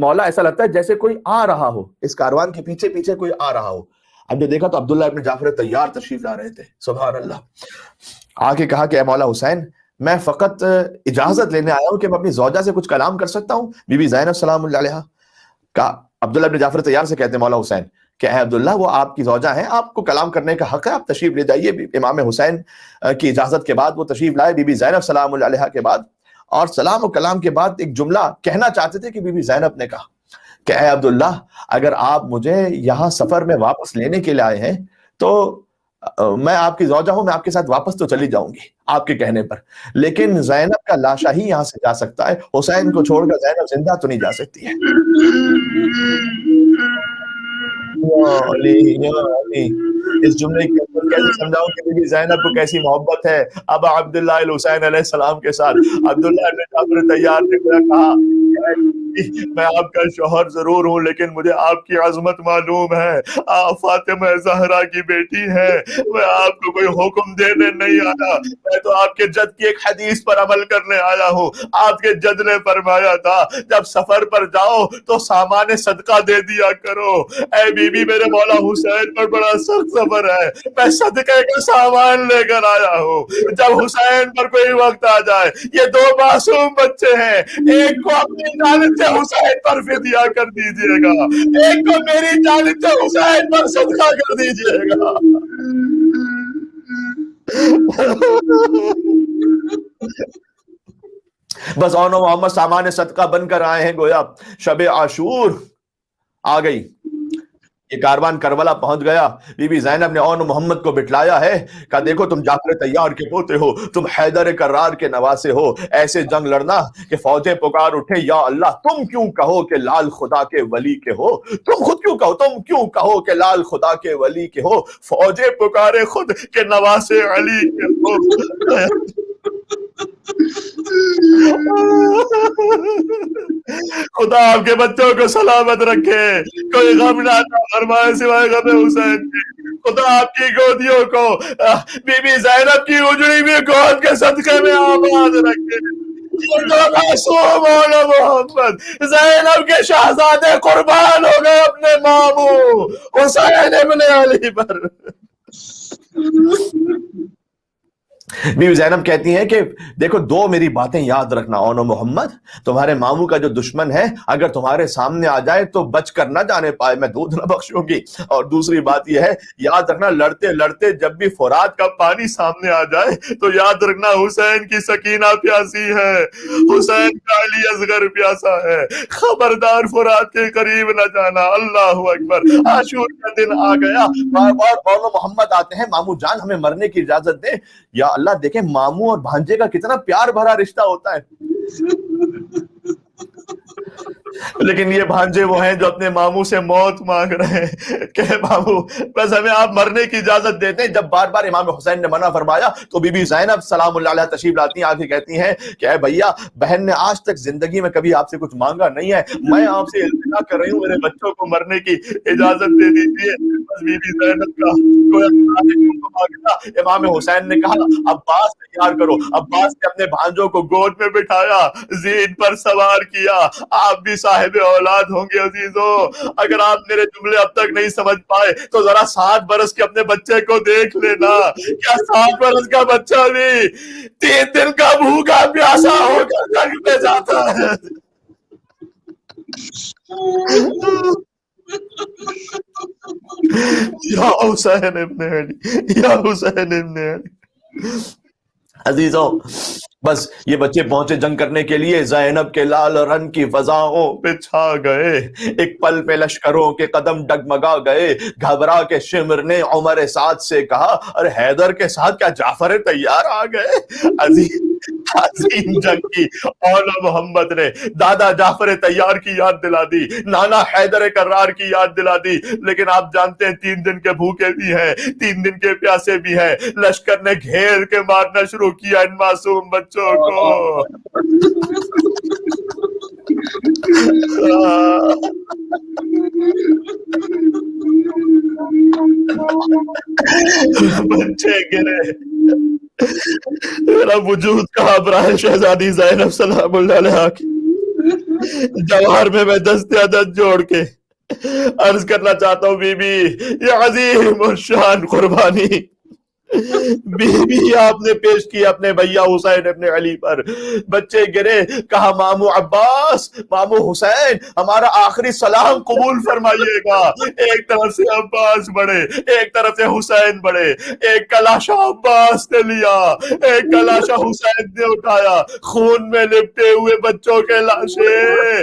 مولا ایسا لگتا ہے جیسے کوئی آ رہا ہو، اس کاروان کے پیچھے پیچھے کوئی آ رہا ہو۔ اب جو دیکھا تو عبداللہ ابن جعفر طیار تشریف لا رہے تھے، سبحان اللہ۔ آ کے کہا کہ اے مولا حسین، میں فقط اجازت لینے آیا ہوں کہ میں اپنی زوجہ سے کچھ کلام کر سکتا ہوں، بی بی زینب سلام اللہ علیہا۔ کہا عبداللہ ابن جعفر طیار سے کہتے ہیں مولا حسین کہ اے عبداللہ، وہ آپ کی زوجہ ہیں، آپ کو کلام کرنے کا حق ہے، آپ تشریف لے جائیے۔ امام حسین کی اجازت کے بعد وہ تشریف لائے بی بی زینب سلام اللہ علیہا کے بعد، اور سلام و کلام کے بعد ایک جملہ کہنا چاہتے تھے کہ بی بی زینب نے کہا کہ اے عبداللہ، اگر آپ مجھے یہاں سفر میں واپس لینے کے لیے آئے ہیں تو میں آپ کی زوجہ ہوں، میں آپ کے ساتھ واپس تو چلی جاؤں گی آپ کے کہنے پر، لیکن زینب کا لاشا ہی یہاں سے جا سکتا ہے، حسین کو چھوڑ کر زینب زندہ تو نہیں جا سکتی ہے۔ اس جملے کے اندر کیسے سمجھاؤں کہ بی بی زینب کو کیسی محبت ہے ابا عبداللہ الحسین علیہ السلام کے ساتھ۔ عبداللہ ابن جعفر طیار نے کہا میں آپ کا شوہر ضرور ہوں، لیکن مجھے آپ کی عظمت معلوم ہے، آپ فاطمہ زہرا کی بیٹی ہیں، میں آپ کو کوئی حکم دینے نہیں آیا، میں تو آپ کے جد کی ایک حدیث پر عمل کرنے آیا ہوں۔ آپ کے جد نے فرمایا تھا جب سفر پر جاؤ تو سامان صدقہ دے دیا کرو۔ اے بی بی، میرے مولا حسین پر بڑا سخت سفر ہے، میں صدقے کا سامان لے کر آیا ہوں، جب حسین پر کوئی وقت آ جائے، یہ 2 معصوم بچے ہیں، ایک کو اپنی جانب سے حسین پر فدیہ کر دیجئے گا، ایک کو میری جانب سے حسین پر صدقہ کر دیجئے گا۔ بس اونو محمد سامان صدقہ بن کر آئے ہیں، گویا شب عاشور آ گئی، یہ کاروان کربلا پہنچ گیا۔ بی بی زینب نے اونو محمد کو بٹلایا ہے، کہا دیکھو تم جعفر طیار کے پوتے ہو، تم حیدر کرار کے نواسے ہو، ایسے جنگ لڑنا کہ فوجیں پکار اٹھے یا اللہ، تم کیوں کہو کہ لال خدا کے ولی کے ہو، تم خود کیوں کہو، تم کیوں کہو کہ لال خدا کے ولی کے ہو، فوجیں پکارے خود کہ نواسے علی کے ہو۔ خدا آپ کے بچوں کو سلامت رکھے، کوئی غم نہ فرمائے سوائے غم حسین کے۔ خدا آپ کی گودیوں کو بی بی زینب کی اجڑی ہوئی گود کے صدقے میں آباد رکھے۔ یہ 2 معصوم مولا محمد زینب کے شہزادے قربان ہو گئے اپنے ماموں حسین ابن علی پر۔ بی بی زینب کہتی ہیں کہ دیکھو 2 میری باتیں یاد رکھنا اونو محمد، تمہارے ماموں کا جو دشمن ہے اگر تمہارے سامنے آ جائے تو بچ کر نہ جانے پائے، میں دودھ نہ بخشوں گی، اور دوسری بات یہ ہے یاد رکھنا لڑتے لڑتے جب بھی فرات کا پانی سامنے آ جائے تو یاد رکھنا حسین کی سکینہ پیاسی ہے، حسین کا علی اصغر پیاسا ہے، خبردار فرات کے قریب نہ جانا۔ اللہ اکبر۔ عاشور کا دن آ گیا اور اونو محمد آتے ہیں، ماموں جان ہمیں مرنے کی اجازت دیں۔ یا اللہ، دیکھیں ماموں اور بھانجے کا کتنا پیار بھرا رشتہ ہوتا ہے۔ لیکن یہ بھانجے وہ ہیں جو اپنے ماموں سے موت مانگ رہے ہیں کہ ماموں بس ہمیں آپ مرنے کی اجازت دیتے ہیں. جب بار بار امام حسین نے منع فرمایا تو بی بی زینب سلام اللہ علیہ تشریف لاتی ہیں, آگے کہتی ہیں کہ اے بھیا, بہن نے آج تک زندگی میں کبھی آپ سے کچھ مانگا نہیں ہے, میں آپ سے التجا کر رہی ہوں میرے بچوں کو مرنے کی اجازت دے دیجیے. بس بی بی زینب کا امام حسین نے کہا عباس تیار کرو. عباس نے اپنے بھانجوں کو گود میں بٹھایا, زین پر سوار کیا. آپ بھی صاحب اولاد ہوں گے عزیزو, اگر آپ میرے جملے اب تک نہیں سمجھ پائے تو ذرا 7 برس کے اپنے بچے کو دیکھ لینا. کیا 7 برس کا بچہ بھی 3 دن کا بھوکا پیاسا ہو کر جنگ پہ جاتا ہے؟ یا حسین ابن علی, یا حسین ابن علی. عزیزوں بس یہ بچے پہنچے جنگ کرنے کے لیے, زینب کے لال رن کی فضاؤں پہ چھا گئے. ایک پل پہ لشکروں کے قدم ڈگمگا گئے. گھبرا کے شمر نے عمر سعد سے کہا ارے حیدر کے ساتھ کیا جعفر تیار آ گئے؟ عظیم جنگ کی اولا محمد نے دادا جعفر تیار کی یاد دلا دی, نانا حیدر کرار کی یاد دلا دی. لیکن آپ جانتے ہیں 3 دن کے بھوکے بھی ہیں, 3 دن کے پیاسے بھی ہیں. لشکر نے گھیر کے مارنا شروع کیا ان معصوم بچوں کو. بچے گرے, میرا وجود کہاں برائے شہزادی زینب سلام اللہ علیہا کی جوہر میں دست عدد جوڑ کے عرض کرنا چاہتا ہوں بی بی یہ عظیم الشان قربانی بی بی آپ نے پیش کی اپنے بھیا حسین ابن علی پر. بچے گرے, کہا مامو عباس, مامو حسین, ہمارا آخری سلام قبول فرمائیے گا. ایک طرف سے عباس بڑھے, ایک طرف سے حسین بڑھے. ایک کلاشا عباس نے لیا, ایک کلاشا حسین نے اٹھایا. خون میں لپٹے ہوئے بچوں کے لاشیں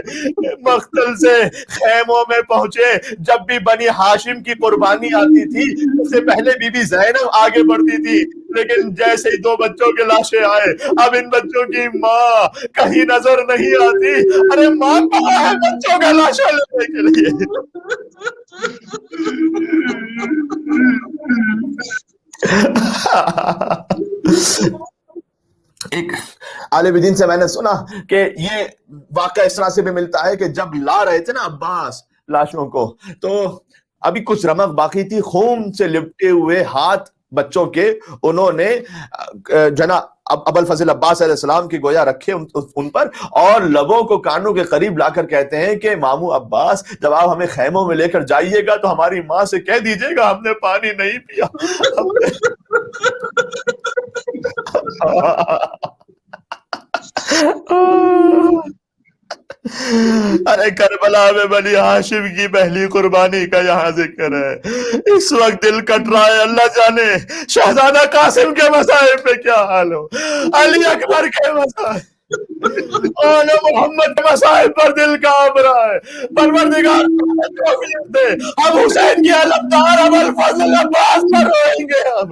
مقتل سے خیموں میں پہنچے. جب بھی بنی ہاشم کی قربانی آتی تھی اس سے پہلے بی بی زینب آگے بڑھتی تھی, لیکن جیسے ہی 2 بچوں کے لاشیں آئے اب ان بچوں کی ماں کہیں نظر نہیں آتی. ارے ماں کہاں ہے بچوں کا لاشیں لینے کے لیے؟ ایک عالم دین سے میں نے سنا کہ یہ واقعہ اس طرح سے بھی ملتا ہے کہ جب لا رہے تھے نا عباس لاشوں کو, تو ابھی کچھ رمق باقی تھی. خون سے لپٹے ہوئے ہاتھ بچوں کے انہوں نے جناب ابو الفضل عباس علیہ السلام کی گویا رکھے ان پر, اور لبوں کو کانوں کے قریب لا کر کہتے ہیں کہ مامو عباس جب آپ ہمیں خیموں میں لے کر جائیے گا تو ہماری ماں سے کہہ دیجیے گا ہم نے پانی نہیں پیا. ارے کربلا میں بنی ہاشم کی پہلی قربانی کا یہاں ذکر ہے. اس وقت دل کٹ رہا ہے, اللہ جانے شہزادہ قاسم کے مصائب پہ کیا حال ہو, علی اکبر کے مصائب, اولا محمد کے مصائب پر دل کانپ رہا ہے. پروردگار توفیق دے, اب حسین کی علمدار ابو الفضل عباس پر روئیں گے. اب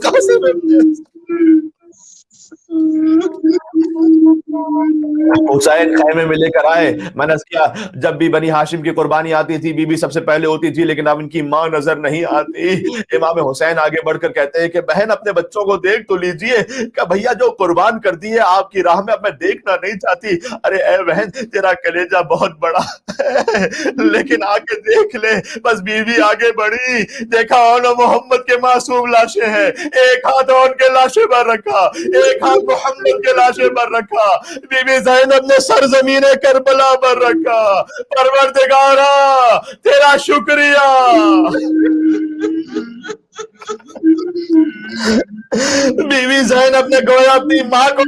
قاسم حسین خیمے میں لے کر آئے. میں نے کیا جب بھی بنی ہاشم کی قربانی آتی تھی بی بی سب سے پہلے ہوتی تھی, لیکن اب ان کی ماں نظر نہیں آتی. امام حسین آگے بڑھ کر کہتے ہیں کہ بہن اپنے بچوں کو دیکھ تو لیجئے, کہ بھیا جو قربان کر دی ہے آپ کی راہ میں اب میں دیکھنا نہیں چاہتی. ارے اے بہن تیرا کلیجہ بہت بڑا ہے لیکن آ کے دیکھ لے. بس بیوی آگے بڑھی, دیکھا اولا محمد کے معصوم لاشیں ہیں, ایک ہاتھ ان کے لاشیں پر رکھا, ایک ہاتھ محمد کے لاشیں پر رکھا. بی بی زینب نے سرزمین کربلا پر رکھا. پروردگارا تیرا شکریہ. بی بی زینب نے گویا اپنی ماں کو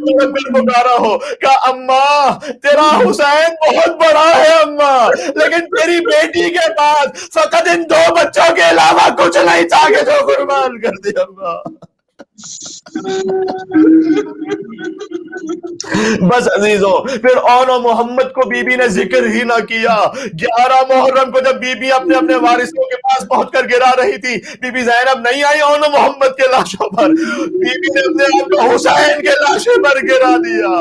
پکارا ہو, کہا اماں تیرا حسین بہت بڑا ہے اماں, لیکن تیری بیٹی کے بعد فقط ان 2 بچوں کے علاوہ کچھ نہیں چاہے جو قربان کر دیا اماں. بس عزیزوں، پھر اون و محمد کو بی بی نے ذکر ہی نہ کیا۔ 11 محرم کو جب بی بی اپنے اپنے وارثوں کے پاس پہنچ کر گرا رہی تھی، بی بی زینب نہیں آئی اون و محمد کے لاشوں پر، بی بی نے اپنے آپ کو حسین کے لاشے پر گرا دیا۔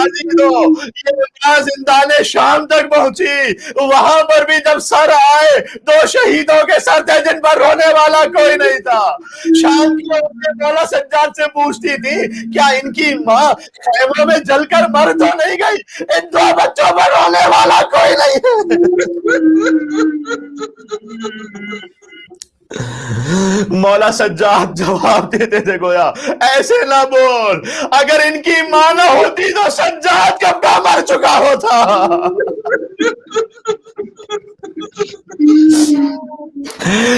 عزیزوں، یہ زندان شام تک پہنچی، وہاں پر بھی جب سر آئے، 2 شہیدوں کے سر تھے جن پر رونے والا کوئی نہیں تھا۔ شام کی عورتیں مولا سجاد سے پوچھتی تھی، کیا ان کی ماں خیموں میں جل کر مر تو نہیں گئی؟ ان 2 بچوں پر رونے والا کوئی نہیں ہے۔ مولا سجاد جواب دیتے تھے گویا ایسے نہ بول، اگر ان کی ماں نہ ہوتی تو سجاد کب کا مر چکا ہوتا۔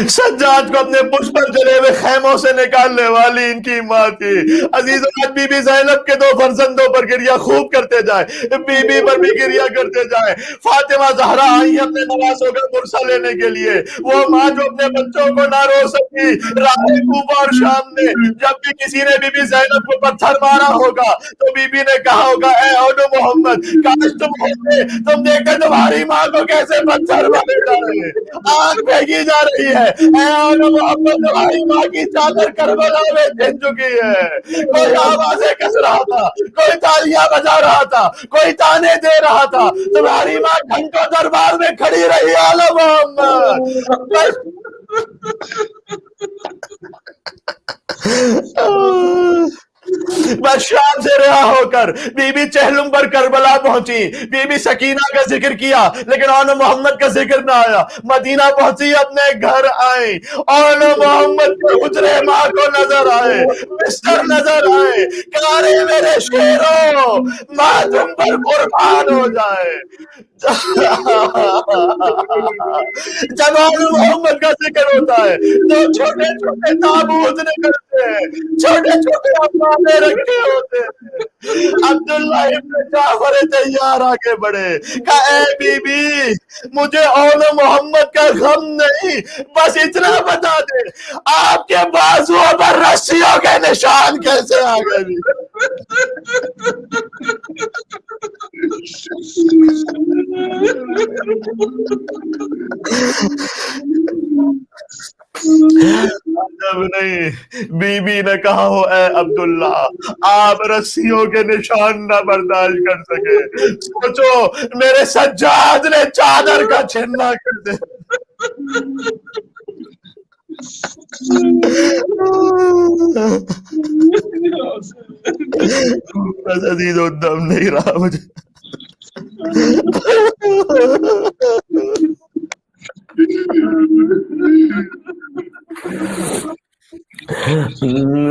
سجاد کو اپنے پشت پر جلے ہوئے خیموں سے نکالنے والی ان کی ماں تھی۔ عزیزوں، آج بی بی زینب کے 2 فرزندوں پر گریہ خوب کرتے جائے، بی بی پر بھی گریہ کرتے جائے۔ فاطمہ زہرا آئی اپنے نوازوں کا پرسہ لینے کے لیے، وہ ماں جو اپنے بچوں کو نہ رو سکی۔ راہ کوفہ اور شام میں جب بھی کسی نے بی بی زینب کو پتھر مارا ہوگا تو بی بی نے کہا ہوگا، اے اون محمد، کاش تم ہوتے، تم دیکھتے تمہاری ماں کو کیسے پتھر مارے جا رہے ہیں، آگ پھینکی جا رہی ہے، اے اون محمد، تمہاری ماں کی چادر کربلا میں چھن چکی ہے۔ کوئی آوازیں کس رہا تھا، کوئی تالیاں بجا رہا تھا، کوئی تانے دے رہا تھا، تمہاری ماں گھنٹوں دربار میں کھڑی رہی، اون محمد۔ بس شام سے رہا ہو کر بی بی چہلم پر کربلا پہنچی، بی بی سکینہ کا ذکر کیا لیکن اون محمد کا ذکر نہ آیا۔ مدینہ پہنچی، اپنے گھر آئیں، اون محمد کے حجرے ماں کو نظر آئے، بستر نظر آئے، کہا رے میرے شیروں، ماں تم پر قربان ہو جائے۔ جب اون محمد کا ذکر ہوتا ہے تو چھوٹے چھوٹے تابوت نکلتے ہیں، چھوٹے چھوٹے افواہیں رکھے ہوتے ہیں۔ عبداللہ ابن جعفر طیار آگے بڑھے، کہا اے بی بی، مجھے اون محمد کا غم نہیں، بس اتنا بتا دے آپ کے بازوؤں پر رسیوں کے نشان کیسے آ گئے؟ جب نہیں، بی بی نے کہا ہو اے عبداللہ، آپ رسیوں کے نشان نہ برداشت کر سکے، سوچو میرے سجاد نے چادر کا چھننا کر دے۔ بس عزیز و دم نہیں رہا مجھے۔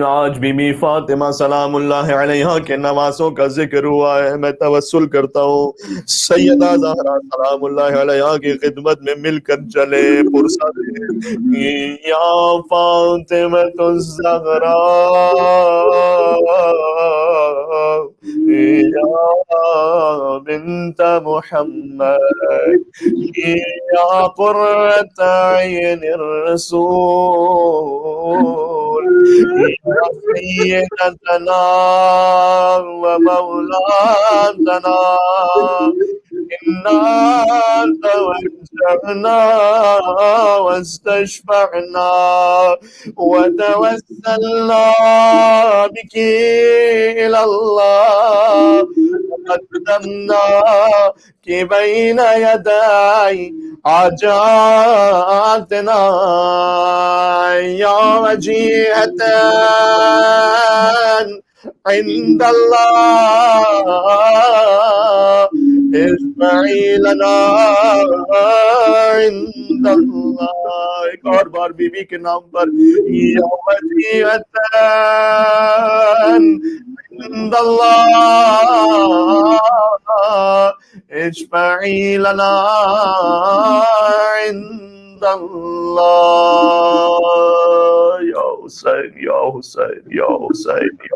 آج بی بی فاطمہ سلام اللہ علیہا کے نوازوں کا ذکر ہوا ہے، میں توسل کرتا ہوں سیدہ زہرا سلام اللہ علیہا کی خدمت میں مل کر چلے پرسہ دے۔ یا فاطمہ الزہرا یا بنت محمد یا قرۃ عین الرسول یا سیدتنا و مولاتنا انا توجهنا واستشفعنا وتوسلنا بك إلى الله وقدمناك بين يدي حاجاتنا يا وجيهة عند الله اشفعي لنا عند اللہ۔ ایک اور بار بی بی کے نام پر یا وجیہۃ عند اللہ اشفعی لنا عند اللہ۔ یا حسین یا حسین یا حسین یا